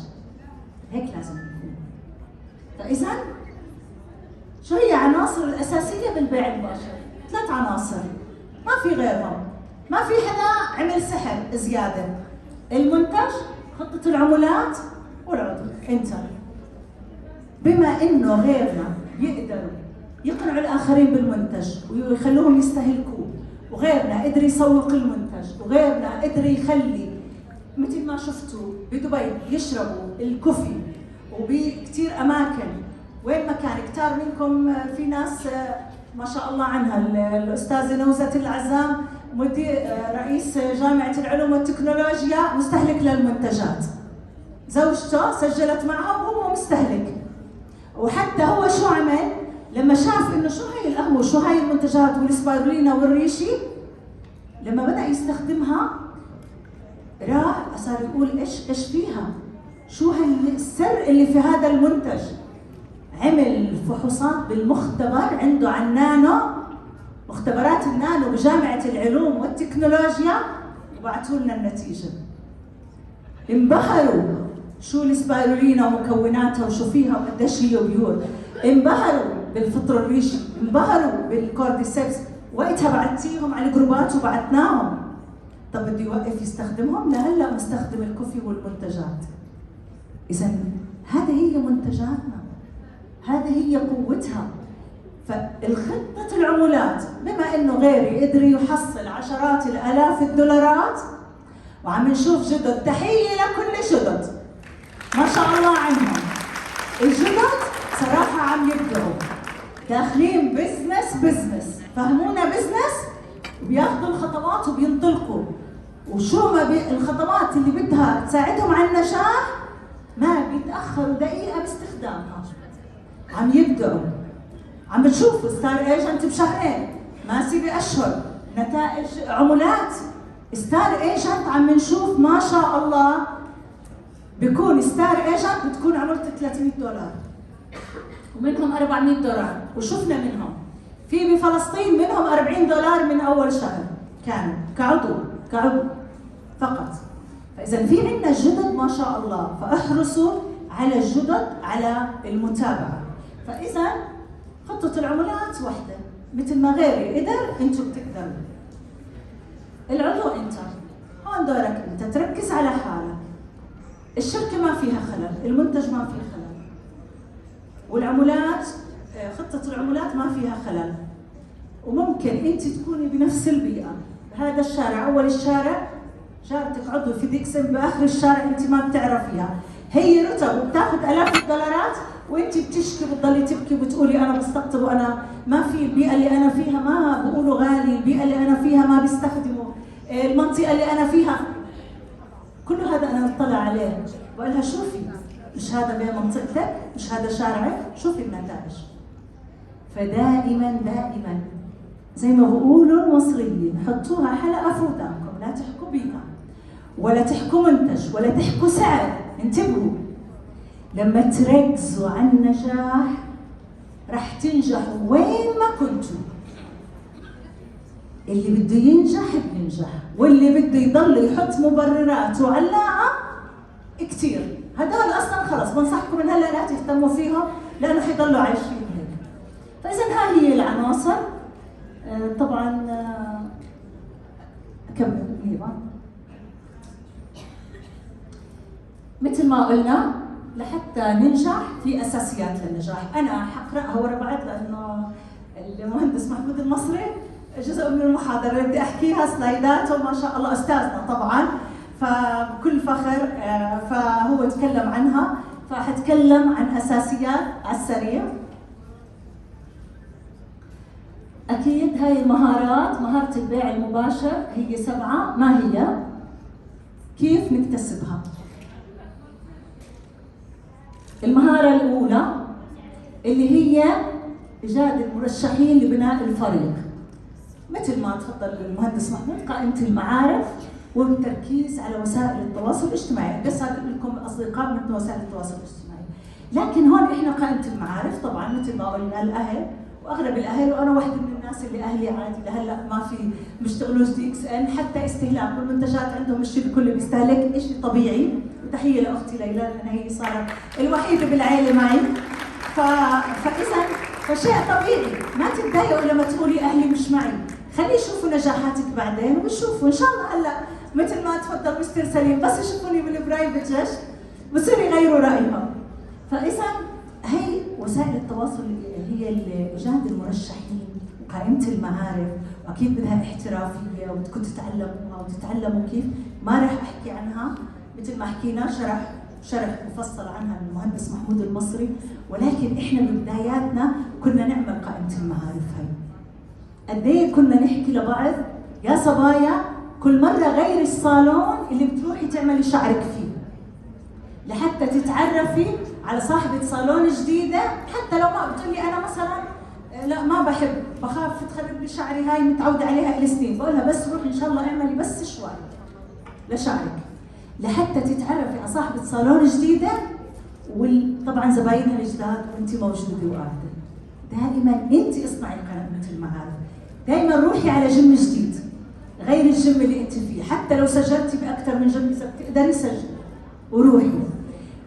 Speaker 2: هيك لازم نكون. فاذا شو هي عناصر الاساسيه بالبيع المباشر؟ 3 عناصر ما في غيرهم، ما في حدا عمل سحر زياده. المنتج، خطه العمولات، والعضو. انت بما انه غيرنا يقدروا يقنعوا الاخرين بالمنتج ويخلوهم يستهلكوه، وغيرنا قدر يسوق المنتج، وغيرنا قدر يخلي مثل ما شفتوا بدبي يشربوا الكوفي وبكثير اماكن. وين ما كان كتار منكم في ناس ما شاء الله عنها، الاستاذه نوزة العزام مدير رئيس جامعه العلوم والتكنولوجيا مستهلك للمنتجات، زوجته سجلت معها وهو مستهلك. وحتى هو شو عمل لما شاف انه شو هي القهوه وشو هي المنتجات والسبايرولينا والريشي، لما بدا يستخدمها راح صار يقول ايش فيها، شو السر اللي في هذا المنتج. عمل فحوصات بالمختبر عنده عن نانو، مختبرات النانو بجامعه العلوم والتكنولوجيا، وبعثوا لنا النتيجه. انبهروا شو السبايرولينا ومكوناتها وشو فيها وقديش هي بيور. انبهروا بالفطر الريشي، انبهروا بالكورديسيبس. وقتها بعتيهم على الجروبات وبعتناهم. طب بده يوقف يستخدمهم؟ لهلا مستخدم الكوفي والمنتجات. اذا هذه هي منتجاتنا، هذه هي قوتها. فالخطة العمولات بما انه غيري قدر يحصل عشرات الالاف الدولارات، وعم نشوف جدد. تحية لكل جدد ما شاء الله عنهم. الجدد صراحة عم يبدعوا، داخلين بزنس، فهمونا بزنس وبياخذوا الخطوات وبينطلقوا. وشو ما الخطوات اللي بدها تساعدهم على النجاح ما بيتأخروا دقيقة باستخدامها. عم يبدعوا، عم بتشوفوا ستار ايجنت بشهرين، ماسي بأشهر، نتائج عمولات. ستار ايجنت عم نشوف ما شاء الله بيكون ستار ايجنت بتكون عمولته $300 ومنهم $400، وشفنا منهم في بفلسطين منهم $40 من اول شهر كانوا كعضو فقط. فاذا في عندنا جدد ما شاء الله، فاحرصوا على الجدد، على المتابعه. فاذا خطه العمولات وحده، مثل ما غيري قدر انتم بتقدروا. العضو انت، هون دورك انت تركز على حالك. الشركه ما فيها خلل، المنتج ما فيه خلل، والعمولات خطه العمولات ما فيها خلل. وممكن انت تكوني بنفس البيئه، هذا الشارع اول الشارع، جارتك عضو في ذيك سن باخر الشارع انت ما بتعرفيها، هي رتب وبتاخذ الاف الدولارات وانت بتشكي بتضلي تبكي وبتقولي انا بستقطب وانا ما في. البيئه اللي انا فيها ما بقولوا غالي، البيئه اللي انا فيها ما بيستخدموا، المنطقه اللي انا فيها، كل هذا انا اطلع عليه بقول لها شوفي، مش هذا بمنطقتك، مش هذا شارعك، شوفي النتائج. فدائما زي ما بقولوا المصريين حطوها حلقه في ودانكم، لا تحكوا بيها ولا تحكوا منتج ولا تحكوا سعر. انتبهوا، لما تركزوا على النجاح رح تنجحوا وين ما كنتوا. اللي بده ينجح بينجح، واللي بده يضل يحط مبررات وعلاقه كثير، هدول اصلا خلص بنصحكم من هلا لا تهتموا فيهم لانه حيضلوا عايشين هيك. فاذا هاي هي العناصر. طبعا اكمل هيبه. مثل ما قلنا لحتى ننجح في اساسيات للنجاح، انا حقراها ورا بعض لانه المهندس محمود المصري جزء من المحاضرة اللي بدي أحكيها سلايدات، وما شاء الله أستاذنا طبعاً، فبكل فخر فهو تكلم عنها. فحتكلم عن أساسيات على السريع. أكيد هاي المهارات، مهارة البيع المباشر هي 7. ما هي؟ كيف نكتسبها؟ المهارة الأولى اللي هي إيجاد المرشحين لبناء الفريق. مثل ما تفضل المهندس محمود، قائمة المعارف والتركيز على وسائل التواصل الاجتماعي. بس هذا لكم أصدقاء من وسائل التواصل الاجتماعي. لكن هون إحنا قائمة المعارف طبعاً مثل ما قلنا الأهل، واغلب الاهل، وانا واحده من الناس اللي اهلي عادي لهلا ما في بيشتغلوش DXN، حتى استهلاك والمنتجات عندهم الشيء الكل بيستهلك شيء طبيعي. وتحيه لاختي ليلى لان هي صارت الوحيده بالعائله معي. فاذا فشيء طبيعي، ما تتضايقوا لما تقولي اهلي مش معي، خلي يشوفوا نجاحاتك بعدين ويشوفوا ان شاء الله. هلا مثل ما تفضل مستر سليم، بس يشوفوني بالبرايفت جيش بصير يغيروا رايهم. فاذا هي وسائل التواصل هي ايجاد المرشحين وقائمه المعارف، واكيد بدها احترافيه وبدكم تتعلموها وتتعلموا كيف. ما راح احكي عنها مثل ما حكينا، شرح مفصل عنها المهندس محمود المصري، ولكن احنا ببداياتنا كنا نعمل قائمه المعارف هي. قد ايه كنا نحكي لبعض يا صبايا كل مره غيري الصالون اللي بتروحي تعملي شعرك فيه، لحتى تتعرفي على صاحبة صالون جديدة. حتى لو ما بتقولي أنا مثلا لا ما بحب، بخاف تخرب لي شعري، هاي متعودة عليها إلى سنين، بقولها بس روحي إن شاء الله اعملي بس شوي لشعرك، لحتى تتعرفي على صاحبة صالون جديدة، وطبعا زباينها الجداد وأنت موجودة وقاعدة. دائما أنت اصنعي قائمة المعارف، دائما روحي على جيم جديد غير الجيم اللي أنت فيه. حتى لو سجلتي بأكثر من جيم إذا بتقدري سجلي وروحي.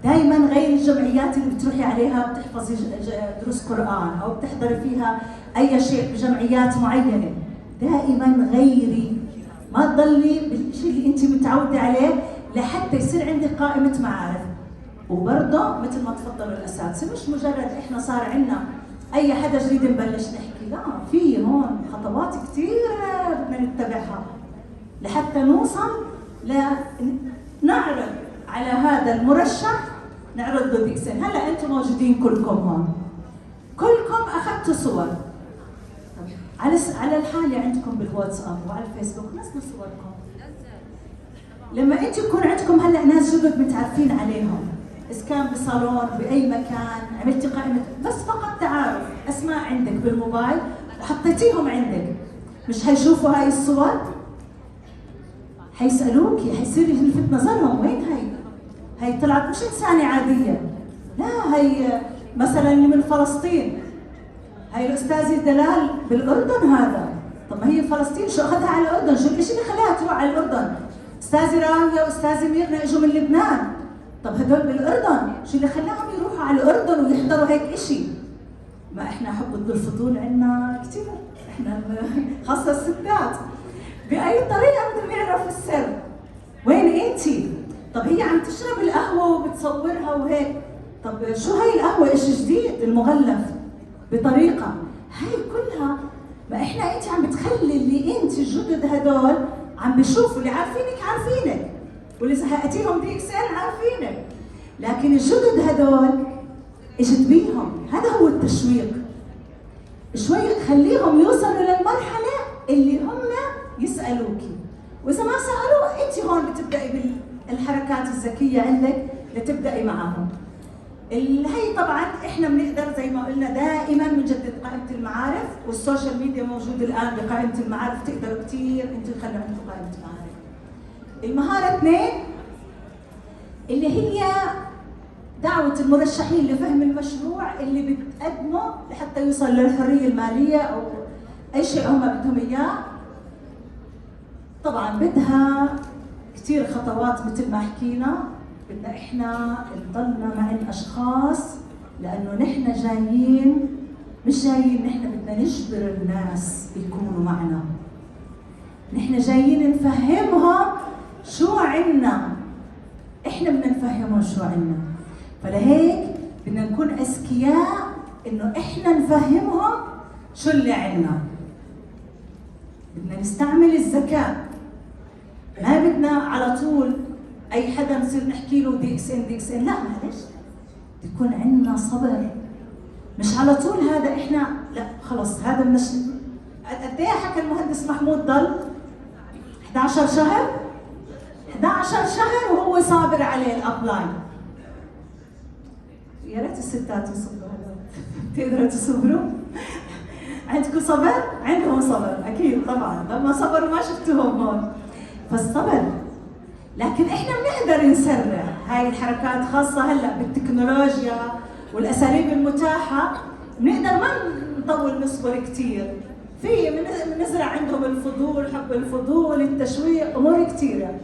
Speaker 2: دائما غير الجمعيات اللي بتروحي عليها بتحفظي دروس قرآن او بتحضري فيها اي شيء بجمعيات معينه، دائما غيري، ما تضلي بالشيء اللي انت متعوده عليه، لحتى يصير عندك قائمه معارف. وبرضه مثل ما تفضلوا الاساتذه، مش مجرد احنا صار عندنا اي حدا جديد نبلش نحكي، لا، في هون خطوات كثيره بدنا نتبعها لحتى نوصل نعرض على هذا المرشح، نعرض له DXN. هلا انتم موجودين كلكم هون، كلكم اخذتوا صور على الحالة عندكم بالواتساب وعلى الفيسبوك، نزلوا صوركم. لما انتم يكون عندكم هلا ناس جدد متعرفين عليهم، اذا كان بصالون باي مكان، عملتي قائمة بس فقط تعارف، اسماء عندك بالموبايل وحطيتيهم عندك، مش هيشوفوا هاي الصور؟ حيسألوكي، حيصير يلفت نظرهم وين هي طلعت مش إنسانة عادية، لا هي مثلا اللي من فلسطين، هي الأستاذة دلال بالأردن. هذا طب ما هي فلسطين، شو أخذها على الأردن؟ شو الإشي اللي خلاها تروح على الأردن؟ أستاذة راوية وأستاذة ميرنا إجوا من لبنان، طب هدول بالأردن، شو اللي خلاهم يروحوا على الأردن ويحضروا هيك إشي؟ ما إحنا حب الفضول عندنا كثير، إحنا خاصة الستات، بأي طريقة بدهم يعرفوا السر، وين أنتِ؟ طب هي عم تشرب القهوة وبتصورها وهيك، طب شو هاي القهوة؟ إشي جديد المغلف بطريقة، هاي كلها ما إحنا أنت عم بتخلي اللي أنت الجدد هدول عم بيشوفوا، اللي عارفينك، واللي زهقتيهم DXN عارفينك، لكن الجدد هدول اجت بيهم. هذا هو التشويق، شوي خليهم يوصلوا للمرحلة اللي هم يسألوكي، وإذا ما سألوا أنت هون بتبدأي بالحركات الذكية عندك لتبدأي معهم. هي طبعا احنا بنقدر زي ما قلنا دائما بنجدد قائمة المعارف، والسوشيال ميديا موجود الآن بقائمة المعارف، تقدروا كثير انتم تخلوا عندكم قائمة معارف. المهارة 2 اللي هي دعوة المرشحين لفهم المشروع اللي بتقدمه لحتى يوصل للحرية المالية أو أي شيء هم بدهم إياه. طبعا بدها كثير خطوات مثل ما حكينا، بدنا احنا نضلنا مع الاشخاص، لانه نحن مش جايين نحن بدنا نجبر الناس يكونوا معنا، نحن جايين نفهمهم شو عنا، احنا بدنا نفهمهم شو عنا. فلهيك بدنا نكون اذكياء انه احنا نفهمهم شو اللي عنا. بدنا نستعمل الذكاء، ما بدنا على طول اي حدا نصير نحكي له دي اكس ان دي اكس ان، لا معلش يكون عندنا صبر، مش على طول هذا احنا لا خلص هذا مش. قد ايه حكى المهندس محمود ضل 11 شهر 11 شهر وهو صابر عليه الابلاين. يا ريت الستات يصبروا تقدروا تصبروا؟ عندكم صبر؟ عندهم صبر اكيد طبعا، لما صبروا ما شفتوهم هون. فالصبر، لكن احنا بنقدر نسرع هاي الحركات، خاصه هلا بالتكنولوجيا والاساليب المتاحه بنقدر ما نطول نصبر كثير، في بنزرع عندهم الفضول، حب الفضول، التشويق، امور كثيره.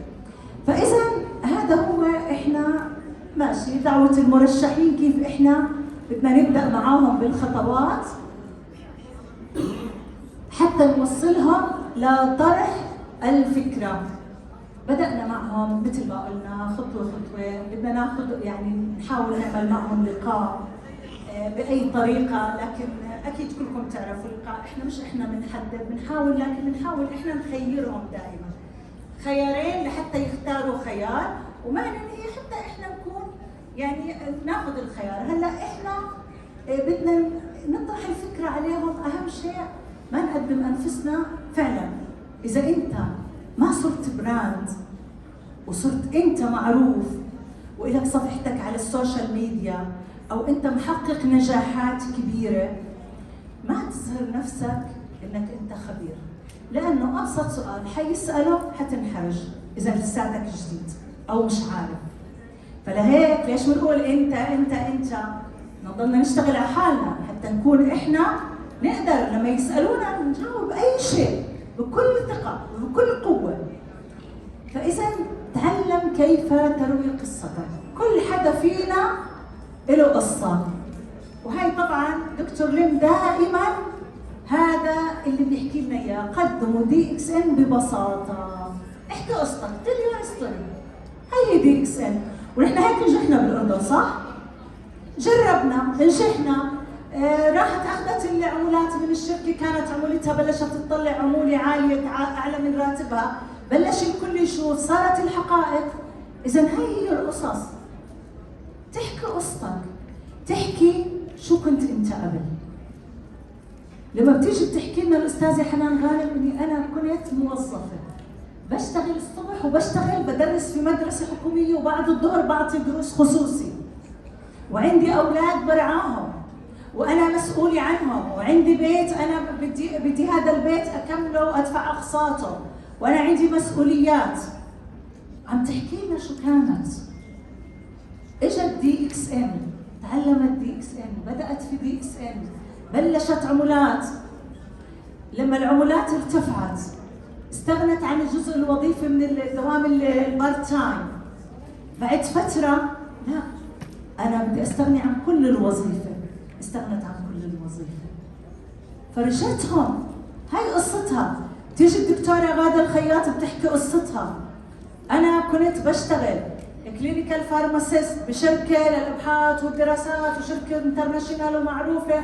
Speaker 2: فاذا هذا هو احنا ماشي دعوه المرشحين، كيف احنا بدنا نبدا معاهم بالخطوات حتى نوصلهم لطرح الفكره. بدأنا معهم مثل ما قلنا خطوة خطوة، بدنا ناخذ يعني نحاول نعمل معهم لقاء بأي طريقة، لكن أكيد كلكم تعرفوا اللقاء إحنا مش إحنا بنحدد، بنحاول، لكن بنحاول إحنا نخيرهم دائما خيارين لحتى يختاروا خيار، وما ننهي حتى إحنا نكون يعني ناخذ الخيار. هلا إحنا بدنا نطرح الفكرة عليهم، أهم شيء ما نقدم أنفسنا فعلا. إذا أنت ما صرت براند وصرت انت معروف والك صفحتك على السوشيال ميديا او انت محقق نجاحات كبيره، ما تظهر نفسك انك انت خبير، لانه ابسط سؤال حيساله حتنحرج اذا لساتك جديد او مش عارف. فلهيك ليش بنقول انت نضلنا نشتغل على حالنا حتى نكون احنا نقدر لما يسالونا نجاوب اي شيء بكل ثقة وبكل قوة. فإذا تعلم كيف تروي قصتك، كل حدا فينا له قصة، وهي طبعا دكتور لين دائما هذا اللي بيحكي لنا اياه، قدموا دي اكس ان ببساطة، احكي قصتك، tell your story، هي دي اكس ان، ونحن هيك نجحنا بالأردن صح؟ جربنا، نجحنا، راحت اخذت العمولات من الشركه، كانت عمولتها بلشت تطلع عموله عاليه اعلى من راتبها، بلش الكل يشوف، صارت الحقائق. اذا هي القصص، تحكي قصتك، تحكي شو كنت انت قبل. لما بتيجي بتحكي لنا الاستاذه حنان غانم اني انا كنت موظفه بشتغل الصبح وبشتغل بدرس في مدرسه حكوميه وبعد الظهر بعطي دروس خصوصي، وعندي اولاد برعاهم وانا مسؤوله عنهم، وعندي بيت انا بدي هذا البيت اكمله وادفع اقساطه، وانا عندي مسؤوليات. عم تحكي لنا شو كانت. اجت دي اكس ان، تعلمت دي اكس ان، بدات في دي اكس ان، بلشت عمولات. لما العمولات ارتفعت استغنت عن الجزء الوظيفي من الدوام البارت تايم. بعد فتره لا انا بدي استغني عن كل الوظيفه، استغنت عن كل الوظيفه. فرجتهم، هاي قصتها. تيجي الدكتوره غاده الخياط بتحكي قصتها. انا كنت بشتغل كلينيكال فارماسيست بشركه للابحاث والدراسات وشركه انترناشونال ومعروفه،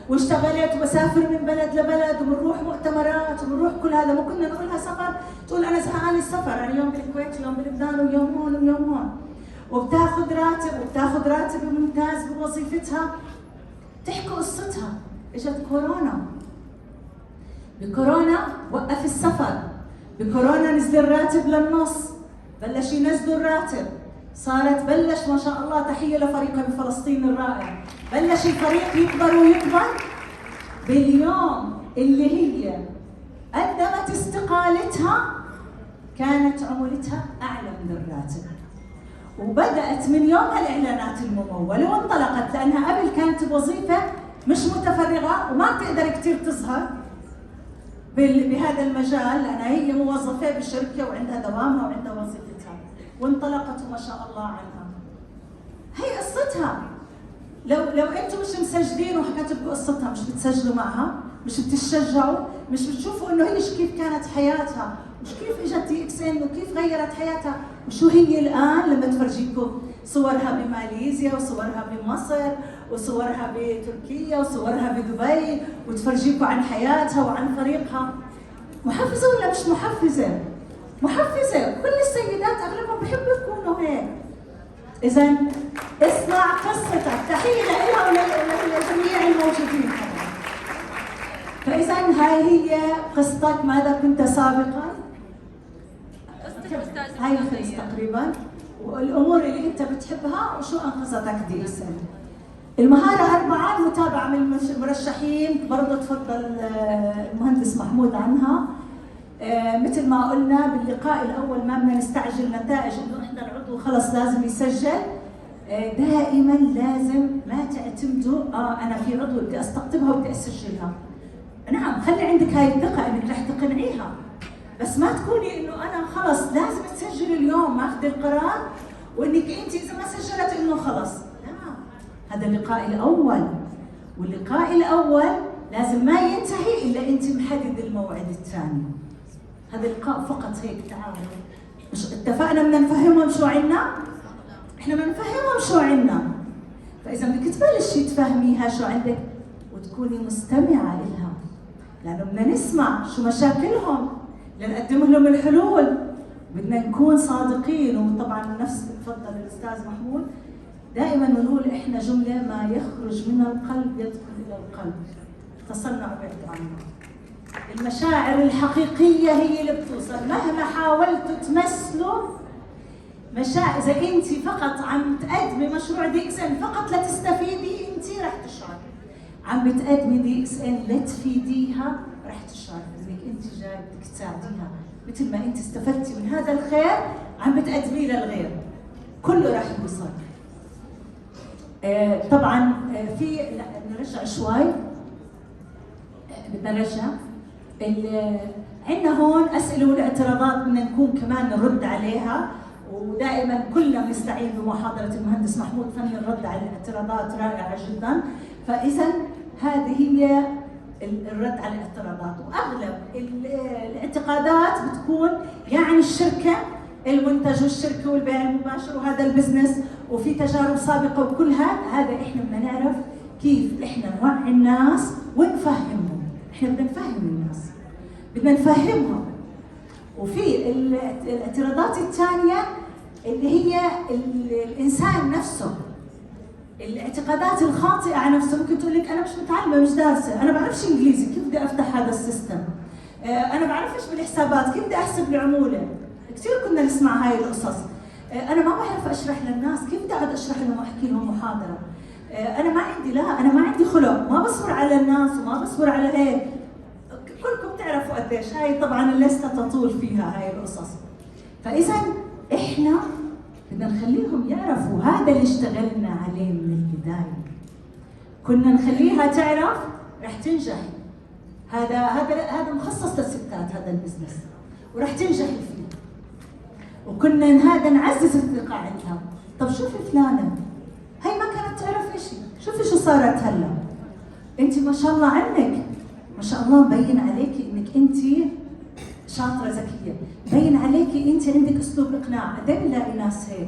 Speaker 2: واشتغلت وبسافر من بلد لبلد وبنروح مؤتمرات وبنروح كل هذا. ما كنا نقولها سفر، تقول انا زهقانه السفر، انا يوم بالكويت ويوم بلبنان ويوم هون ويوم هون، وبتاخذ راتب ممتاز بوظيفتها. تحكي قصتها. اجت كورونا، بكورونا وقف السفر، بكورونا نزل الراتب للنص، بلش ينزلوا الراتب، صارت بلش ما شاء الله، تحيه لفريقها بفلسطين الرائع، بلش الفريق يكبر ويكبر. باليوم اللي هي قدمت استقالتها كانت عمولتها اعلى من الراتب، وبدات من يومها الاعلانات المموله وانطلقت، لانها قبل كانت بوظيفه مش متفرغه وما بتقدر كثير تظهر بهذا المجال، لانها هي موظفه بالشركه وعندها دوامها وعندها وظيفتها، وانطلقت وما شاء الله عنها. هي قصتها. لو انتم مش مسجلين وحكيتوا بقصتها، مش بتسجلوا معها، مش بتشجعوا، مش بتشوفوا انه هي كيف كانت حياتها، مش كيف اجت دي اكس ان وكيف غيرت حياتها، وشو هي الان لما تفرجيكم صورها بماليزيا وصورها بمصر وصورها بتركيا وصورها بدبي، وتفرجيكم عن حياتها وعن فريقها. محفزة ولا مش محفزة؟ محفزة، كل السيدات أغلبهم بحبوا يكونوا هيك. إذا اسمع قصتك، تحية لها ولجميع الموجودين. فإذا هاي هي قصتك، ماذا كنت سابقا؟ هاي الخلص تقريبا، والأمور اللي أنت بتحبها وشو أنقذتك دي السنة. المهارة 4، المتابعة من المرشحين، برضه تفضل المهندس محمود عنها. مثل ما قلنا باللقاء الأول ما بدنا نستعجل نتائج إنه إحنا العضو خلص لازم يسجل. دائما لازم ما تعتمدوا أنا في عضو بدي أستقطبها وبدي أسجلها. نعم، خلي عندك هاي الثقة إنك رح تقنعيها، بس ما تكوني إنه أنا خلص لازم تسجل اليوم، ماخذ القرار وإنك أنت إذا ما سجلت إنه خلص. هذا اللقاء الأول، واللقاء الأول لازم ما ينتهي إلا أنت محدد الموعد الثاني. هذا اللقاء فقط هيك تعاون. مش اتفقنا بدنا نفهمهم شو عنا؟ إحنا بدنا نفهمهم شو عنا. فإذا بدك تبلشي تفهميها شو عندك وتكوني مستمعة لها، لأنه بدنا نسمع شو مشاكلهم لنقدم لهم الحلول. بدنا نكون صادقين، وطبعا نفس تفضل الأستاذ محمود، دائما نقول احنا جمله ما يخرج من القلب يدخل الى القلب. تصنعوا بعد عنه. المشاعر الحقيقيه هي اللي بتوصل، مهما حاولتوا تمثلوا مشاعر. اذا انت فقط عم تقدمي مشروع دي اكس ان فقط لتستفيدي انت رح تشعري، عم بتقدمي دي اكس ان لتفيديها رح تشعري انك انت جاي بدك تساعديها، مثل ما انت استفدتي من هذا الخير عم بتقدميه للغير، كله رح يوصل. طبعا في نرجع شوي، بدنا نرجع عندنا هون اسئله والاعتراضات بدنا نكون كمان نرد عليها، ودائما كلنا بنستعين بمحاضره المهندس محمود فن الرد على الاعتراضات رائعه جدا. فاذا هذه هي الرد على الاعتراضات، واغلب الاعتقادات بتكون يعني الشركه المنتج والشركه والبيع المباشر وهذا البزنس وفي تجارب سابقه وكلها هذا احنا بدنا نعرف كيف احنا نوعي الناس ونفهمهم. احنا بدنا نفهم الناس، بدنا نفهمهم. وفي الاعتراضات الثانيه اللي هي الانسان نفسه، الاعتقادات الخاطئه على نفسه. ممكن تقول لك انا مش متعلمه مش دارسه، انا بعرفش انجليزي كيف بدي افتح هذا السيستم، انا بعرفش بالحسابات كيف بدي احسب العموله. كثير كنا نسمع هاي القصص. انا ما بعرف اشرح للناس، كيف بدي اقعد اشرح لهم واحكي لهم محاضره؟ انا ما عندي، لا انا ما عندي خلق، ما بصبر على الناس وما بصبر على هيك. كلكم تعرفوا قديش هاي طبعا الليسته تطول فيها هاي القصص. فاذا احنا بدنا نخليهم يعرفوا هذا اللي اشتغلنا عليه من البدايه. كنا نخليها تعرف رح تنجحي، هذا مخصص للستات هذا البزنس ورح تنجحي فيه. وكنا هذا نعزز الثقة عندها. طب شوفي فلانة هي ما كانت تعرف شيء، شوفي شو صارت هلا. انت ما شاء الله عنك، ما شاء الله مبين عليكي انك انت شاطرة ذكية، مبين عليكي انت عندك اسلوب اقناع. قد ايه بنلاقي ناس هيك.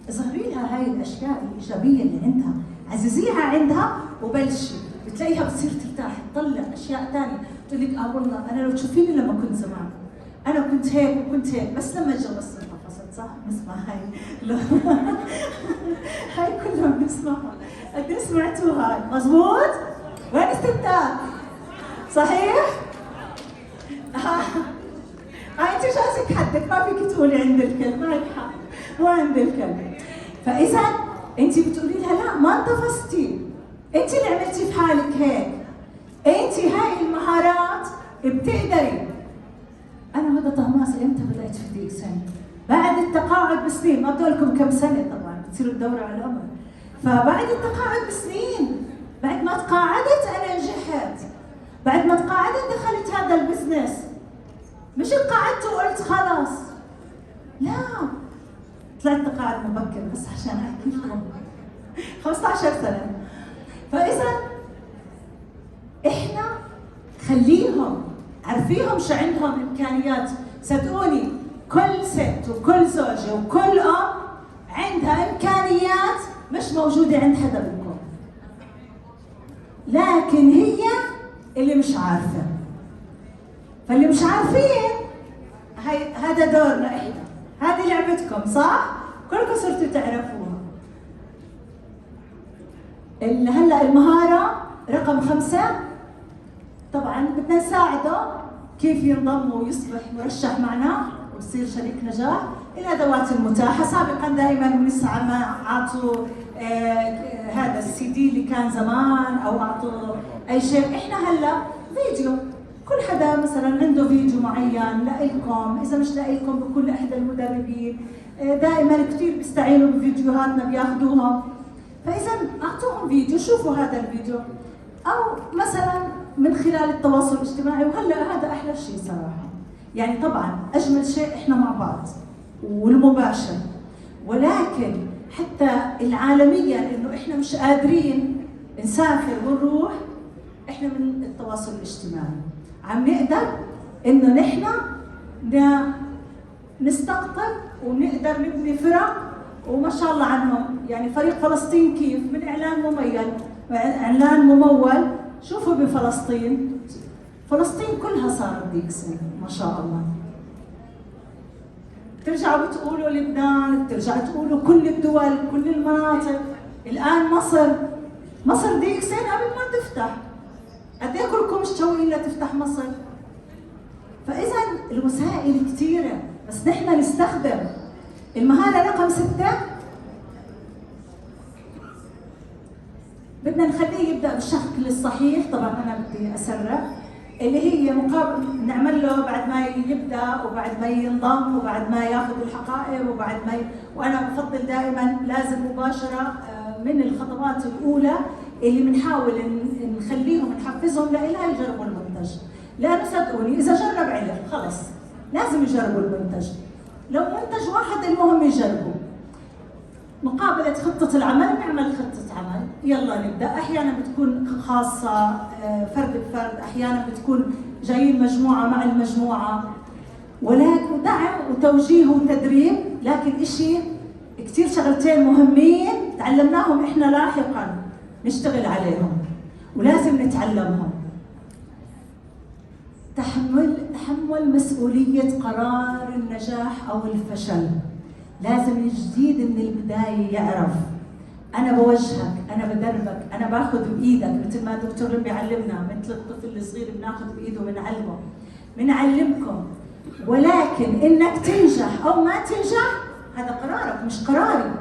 Speaker 2: اظهري لها هاي الاشياء الايجابية اللي عندها، عززيها عندها وبلشي، بتلاقيها بتصير ترتاح، تطلع اشياء ثانية، تقول لك والله انا لو تشوفيني لما كنت زمان انا كنت هيك وكنت هيك، بس لما اتجوزت انفصلت. صح؟ نسمع هاي هاي كلها بنسمعها. قد ايه سمعتوا هاي؟ مضبوط؟ وين الستات؟ صحيح؟ انت جازك حدك، ما فيك تقولي عند الكل، معك حق مو عند الكل. فاذا انت بتقولي لها لا ما انتفستي، انت اللي عملتي في حالك هيك، انت هاي المهارات بتقدري. انا هدى طهماس امتى بدات في دي سنه؟ بعد التقاعد بسنين، ما بدي اقول لكم كم سنه طبعا بتصيروا تدوروا على العمر. فبعد التقاعد بسنين، بعد ما تقاعدت انا نجحت، بعد ما تقاعدت دخلت هذا البزنس. مش تقاعدت وقلت خلاص، لا طلعت تقاعد مبكر بس عشان احكي لكم 15 سنه. فاذا احنا خليهم عارفيهم شو عندهم امكانيات. صدقوني كل ست وكل زوجه وكل ام عندها امكانيات مش موجوده عند حدا منكم، لكن هي اللي مش عارفه. فاللي مش عارفين هذا دورنا احنا، هذه لعبتكم صح؟ كلكم صرتوا تعرفوها. هلا المهارة رقم 5 طبعا بدنا نساعده كيف ينضم ويصبح مرشح معنا ويصير شريك نجاح. الادوات المتاحه سابقا دائما بنسعى ما اعطوا هذا السي دي اللي كان زمان او اعطوا اي شيء. احنا هلا فيديو، كل حدا مثلا عنده فيديو معين لإلكم، اذا مش لإلكم بكون لاحد المدربين. دائما كثير بيستعينوا بفيديوهاتنا بياخذوها، فاذا اعطوهم فيديو، شوفوا هذا الفيديو، او مثلا من خلال التواصل الاجتماعي. وهلا هذا احلى شيء صراحه، يعني طبعا اجمل شيء احنا مع بعض والمباشر، ولكن حتى العالميا انه احنا مش قادرين نسافر ونروح، احنا من التواصل الاجتماعي عم نقدر انه نحن نستقطب ونقدر نبني فرق. وما شاء الله عنهم، يعني فريق فلسطين كيف من اعلان ممول. شوفوا بفلسطين، فلسطين كلها صارت ديك سنة ما شاء الله. ترجعوا بتقولوا لبنان، بترجعوا تقولوا كل الدول، كل المناطق. الان مصر ديك سنة قبل ما تفتح، قد ايه كلكم مشتوقين لتفتح مصر. فاذا الوسائل كثيرة، بس نحن نستخدم. المهارة رقم 6 بدنا نخليه يبدأ بالشكل الصحيح. طبعا أنا بدي أسرع، اللي هي مقابل نعمل له بعد ما يبدأ وبعد ما ينضم وبعد ما ياخذ الحقائب وبعد ما وأنا بفضل دائما لازم مباشرة من الخطوات الأولى اللي بنحاول نخليهم نحفزهم لإلها يجربوا المنتج. لأنه صدقوني إذا جرب علم خلص لازم يجربوا المنتج. لو منتج واحد المهم يجربه. مقابلة خطة العمل بنعمل خطة عمل، يلا نبدأ. أحيانا بتكون خاصة فرد بفرد، أحيانا بتكون جايين مجموعة مع المجموعة، ولكن دعم وتوجيه وتدريب. لكن إشي كتير شغلتين مهمين تعلمناهم إحنا لاحقا نشتغل عليهم ولازم نتعلمهم. تحمل مسؤولية قرار النجاح أو الفشل. لازم الجديد من البداية يعرف أنا بوجهك، أنا بدربك، أنا باخذ بإيدك، مثل ما الدكتور بيعلمنا، مثل الطفل الصغير بناخذ بإيده بنعلمه، بنعلمكم. ولكن إنك تنجح أو ما تنجح هذا قرارك مش قراري.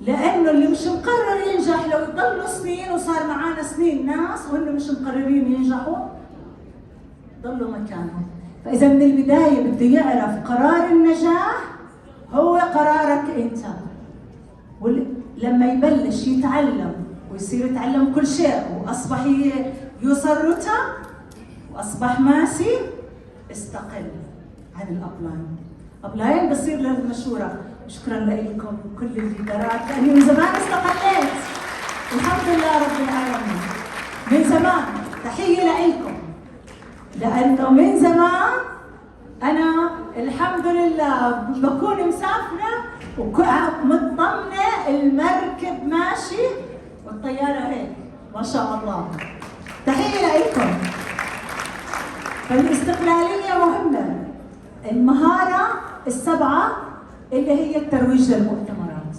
Speaker 2: لأنه اللي مش مقرر ينجح لو يضلوا سنين، وصار معانا سنين ناس وإنه مش مقررين ينجحوا ضلوا مكانهم. فإذا من البداية بده يعرف قرار النجاح هو قرارك أنت. لما يبلش يتعلم ويصير يتعلم كل شيء وأصبح يوصل رتب وأصبح ماسي، استقل عن الأبلاين. أبلاين بصير للمشورة. شكرا لكم كل الإدارات، لأني من زمان استقليت الحمد لله رب العالمين. من زمان تحية لكم، لأنه من زمان أنا الحمد لله بكون مسافرة ومطمنة، المركب ماشي والطيارة هيك ما شاء الله. تحية لكم. فالاستقلالية مهمة. المهارة 7 اللي هي الترويج للمؤتمرات،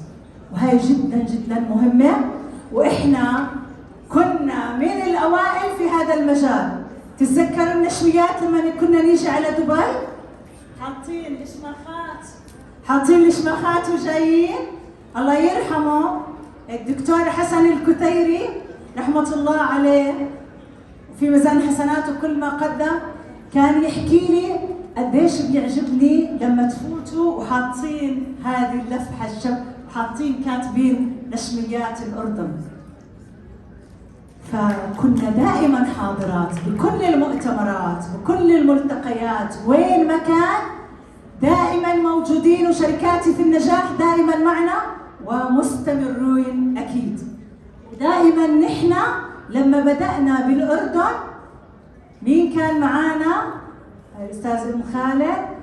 Speaker 2: وهي جدا جدا مهمة، وإحنا كنا من الأوائل في هذا المجال. تتذكروا النشويات لما كنا نيجي على دبي حاطين الشماخات وجايين. الله يرحمه الدكتور حسن الكتيري رحمة الله عليه، وفي ميزان حسناته كل ما قدم، كان يحكي لي قديش بيعجبني لما تفوتوا وحاطين هذه اللفحة الشب وحاطين كاتبين نشميات الأردن. فكنا دائما حاضرات بكل المؤتمرات بكل الملتقيات، وين ما كان دائما موجودين، وشركاتي في النجاح دائما معنا ومستمرين أكيد. دائما نحن لما بدأنا بالأردن مين كان معانا؟ الأستاذ أم خالد.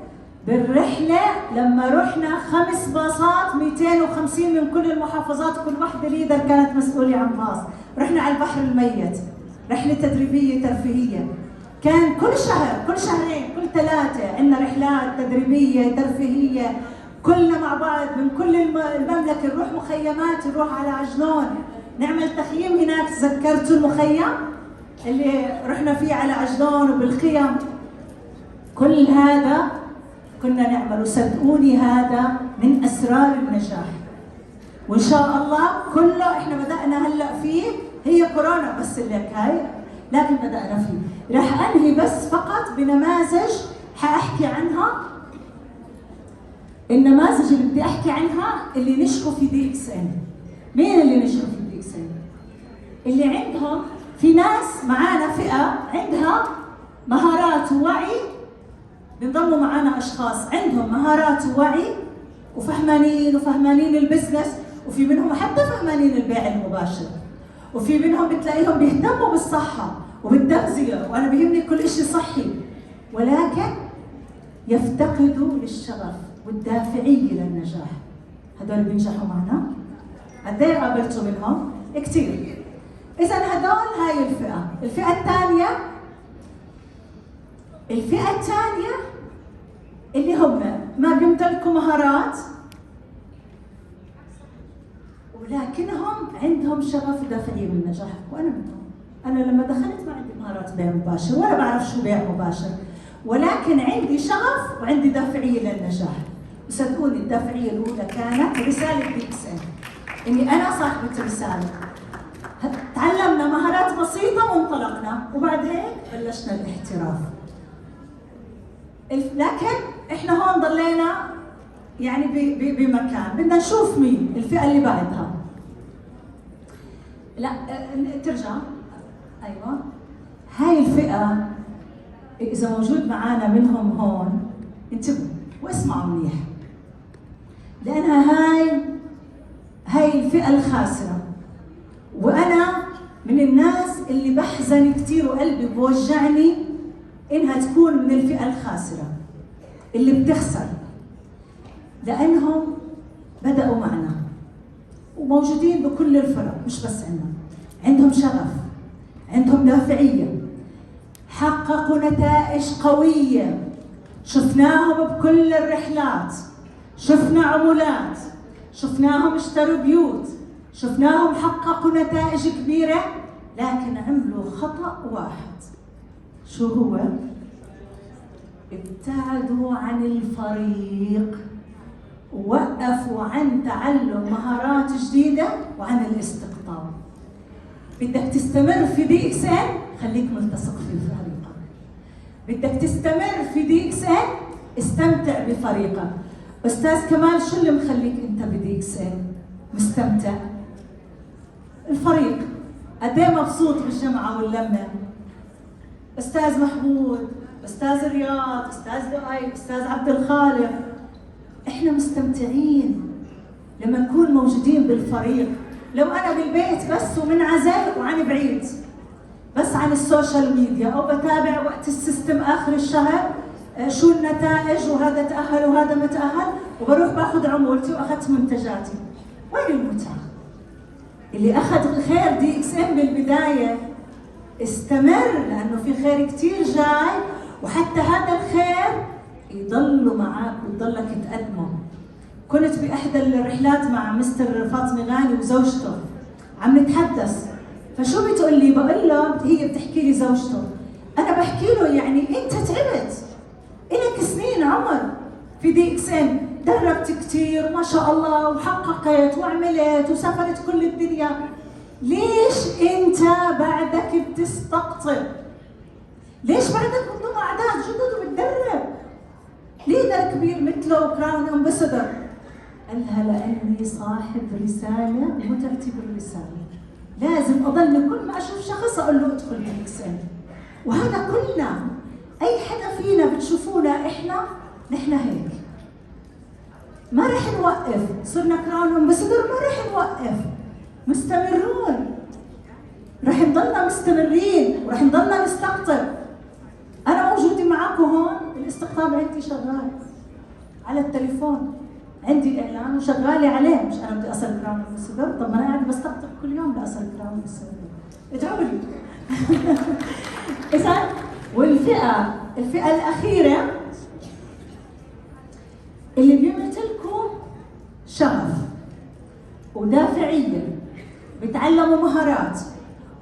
Speaker 2: بالرحلة لما رحنا 5 باصات 250 من كل المحافظات، كل واحدة ليدر كانت مسؤولة عن باص. رحنا على البحر الميت، رحلة تدريبية ترفيهية. كان كل شهر كل شهرين كل 3 عندنا رحلات تدريبيه ترفيهيه، كلنا مع بعض من كل المملكه نروح مخيمات، نروح على عجلون نعمل تخييم هناك. تذكرتوا المخيم اللي رحنا فيه على عجلون وبالخيم؟ كل هذا كنا نعمل، وصدقوني هذا من اسرار النجاح. وان شاء الله كله احنا بدانا هلا فيه، هي كورونا بس اللي هاي، لكن بدانا فيه. راح انهي بس فقط بنماذج حاحكي عنها. النماذج اللي بدي احكي عنها اللي نجحوا في دي اكس ان. مين اللي نجحوا في دي اكس ان؟ اللي عندهم، في ناس معانا فئه عندها مهارات ووعي، بنضموا معانا اشخاص عندهم مهارات ووعي وفهمانين البزنس، وفي منهم حتى فهمانين البيع المباشر، وفي منهم بتلاقيهم بيهتموا بالصحه وبالتغذيه، وانا بيهمني كل شيء صحي، ولكن يفتقدوا للشغف والدافعيه للنجاح. هذول بينجحوا معنا؟ قد ايه قابلتوا منهم؟ كثير. اذا هذول هاي الفئه. الفئه الثانيه اللي هم ما بيمتلكوا مهارات ولكنهم عندهم شغف ودافعيه بالنجاح، وانا منهم. انا لما دخلت ما عندي مهارات بيع مباشر ولا بعرف شو بيع مباشر، ولكن عندي شغف وعندي دافعيه للنجاح. وصدقوني الدافعيه الاولى كانت رساله دي اكس ان، اني انا صاحبه رساله. تعلمنا مهارات بسيطه وانطلقنا، وبعد هيك بلشنا الاحتراف. لكن احنا هون ضلينا يعني بمكان. بدنا نشوف مين الفئه اللي بعدها. لا ترجع. ايوه، هاي الفئه اذا موجود معانا منهم هون انتبهوا واسمعوا منيح، لانها هاي الفئه الخاسره. وانا من الناس اللي بحزن كثير وقلبي بوجعني انها تكون من الفئه الخاسره اللي بتخسر، لانهم بداوا معنا وموجودين بكل الفرق مش بس عندنا. عندهم شغف، عندهم دافعيه، حققوا نتائج قويه، شفناهم بكل الرحلات، شفنا عمولات، شفناهم اشتروا بيوت، شفناهم حققوا نتائج كبيره، لكن عملوا خطأ واحد. شو هو؟ ابتعدوا عن الفريق، ووقفوا عن تعلم مهارات جديدة وعن الاستقطاب. بدك تستمر في دي اكس ان، خليك ملتصق في فريقك. بدك تستمر في دي اكس ان، استمتع بفريقك. استاذ كمال، شو اللي مخليك انت بدي اكس ان مستمتع؟ الفريق. قد ايه مبسوط بالجمعة واللمة. استاذ محمود، استاذ رياض، استاذ لؤي، استاذ عبد الخالق، احنا مستمتعين لما نكون موجودين بالفريق. لو انا بالبيت بس ومنعزل وعن بعيد بس عن السوشيال ميديا، او بتابع وقت السيستم اخر الشهر شو النتائج وهذا تاهل وهذا ما تاهل، وبروح باخذ عمولتي واخذت منتجاتي، وين المتعه؟ اللي اخذ خير دي اكس ام بالبدايه استمر، لانه في خير كثير جاي، وحتى هذا الخير يضلوا معك ويضلك تقدمه. كنت باحدى الرحلات مع مستر فاطمه غاني وزوجته عم نتحدث، فشو بتقول لي؟ بقول له، هي بتحكي لي زوجته، انا بحكي له يعني انت تعبت، الك سنين عمر في دي اكس ان، دربت كثير ما شاء الله وحققت وعملت وسافرت كل الدنيا، ليش انت بعدك بتستقطب؟ ليش بعدك بتضم اعداد جدد وبتدرب ليدر كبير مثله وكراون امباسادور؟ قال لها لاني صاحب رساله ومتعتي بالرساله، لازم اضل كل ما اشوف شخص اقول له ادخل دي اكس ان. وهذا كلنا، اي حدا فينا بتشوفونا احنا نحن هيك، ما رح نوقف. صرنا كراون امباسادور ما رح نوقف، مستمرون، رح نضلنا مستمرين ورح نضلنا نستقطب. انا موجوده معكم هون، الاستقطاب عندي شغال على التليفون، عندي اعلان وشغالة عليه، مش انا بدي اصل كراون امباسادور، طب ما انا قاعده بستقطب كل يوم لاصل كراون امباسادور، ادعوا لي. اذا الفئة الأخيرة اللي بيمتلكوا شغف ودافعية، بيتعلموا مهارات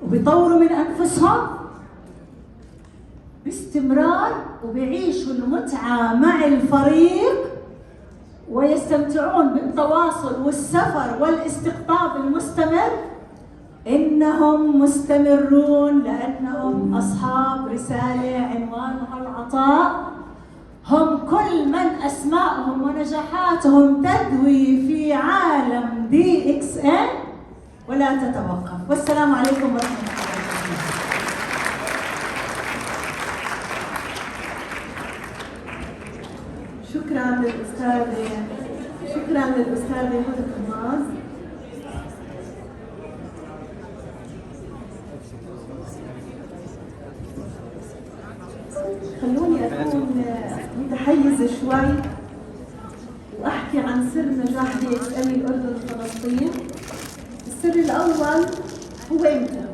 Speaker 2: وبيطوروا من أنفسهم باستمرار، وبيعيشوا المتعة مع الفريق ويستمتعون بالتواصل والسفر والاستقطاب المستمر. إنهم مستمرون لأنهم أصحاب رسالة عنوانها العطاء. هم كل من أسماءهم ونجاحاتهم تدوي في عالم DXN ولا تتوقف. والسلام عليكم ورحمة الله وبركاته.
Speaker 1: شكرا للأستاذة هدى طهماز. خلوني أكون متحيزة شوي وأحكي عن سر نجاح DXN الأردن وفلسطين. السر الأول هو إمتى؟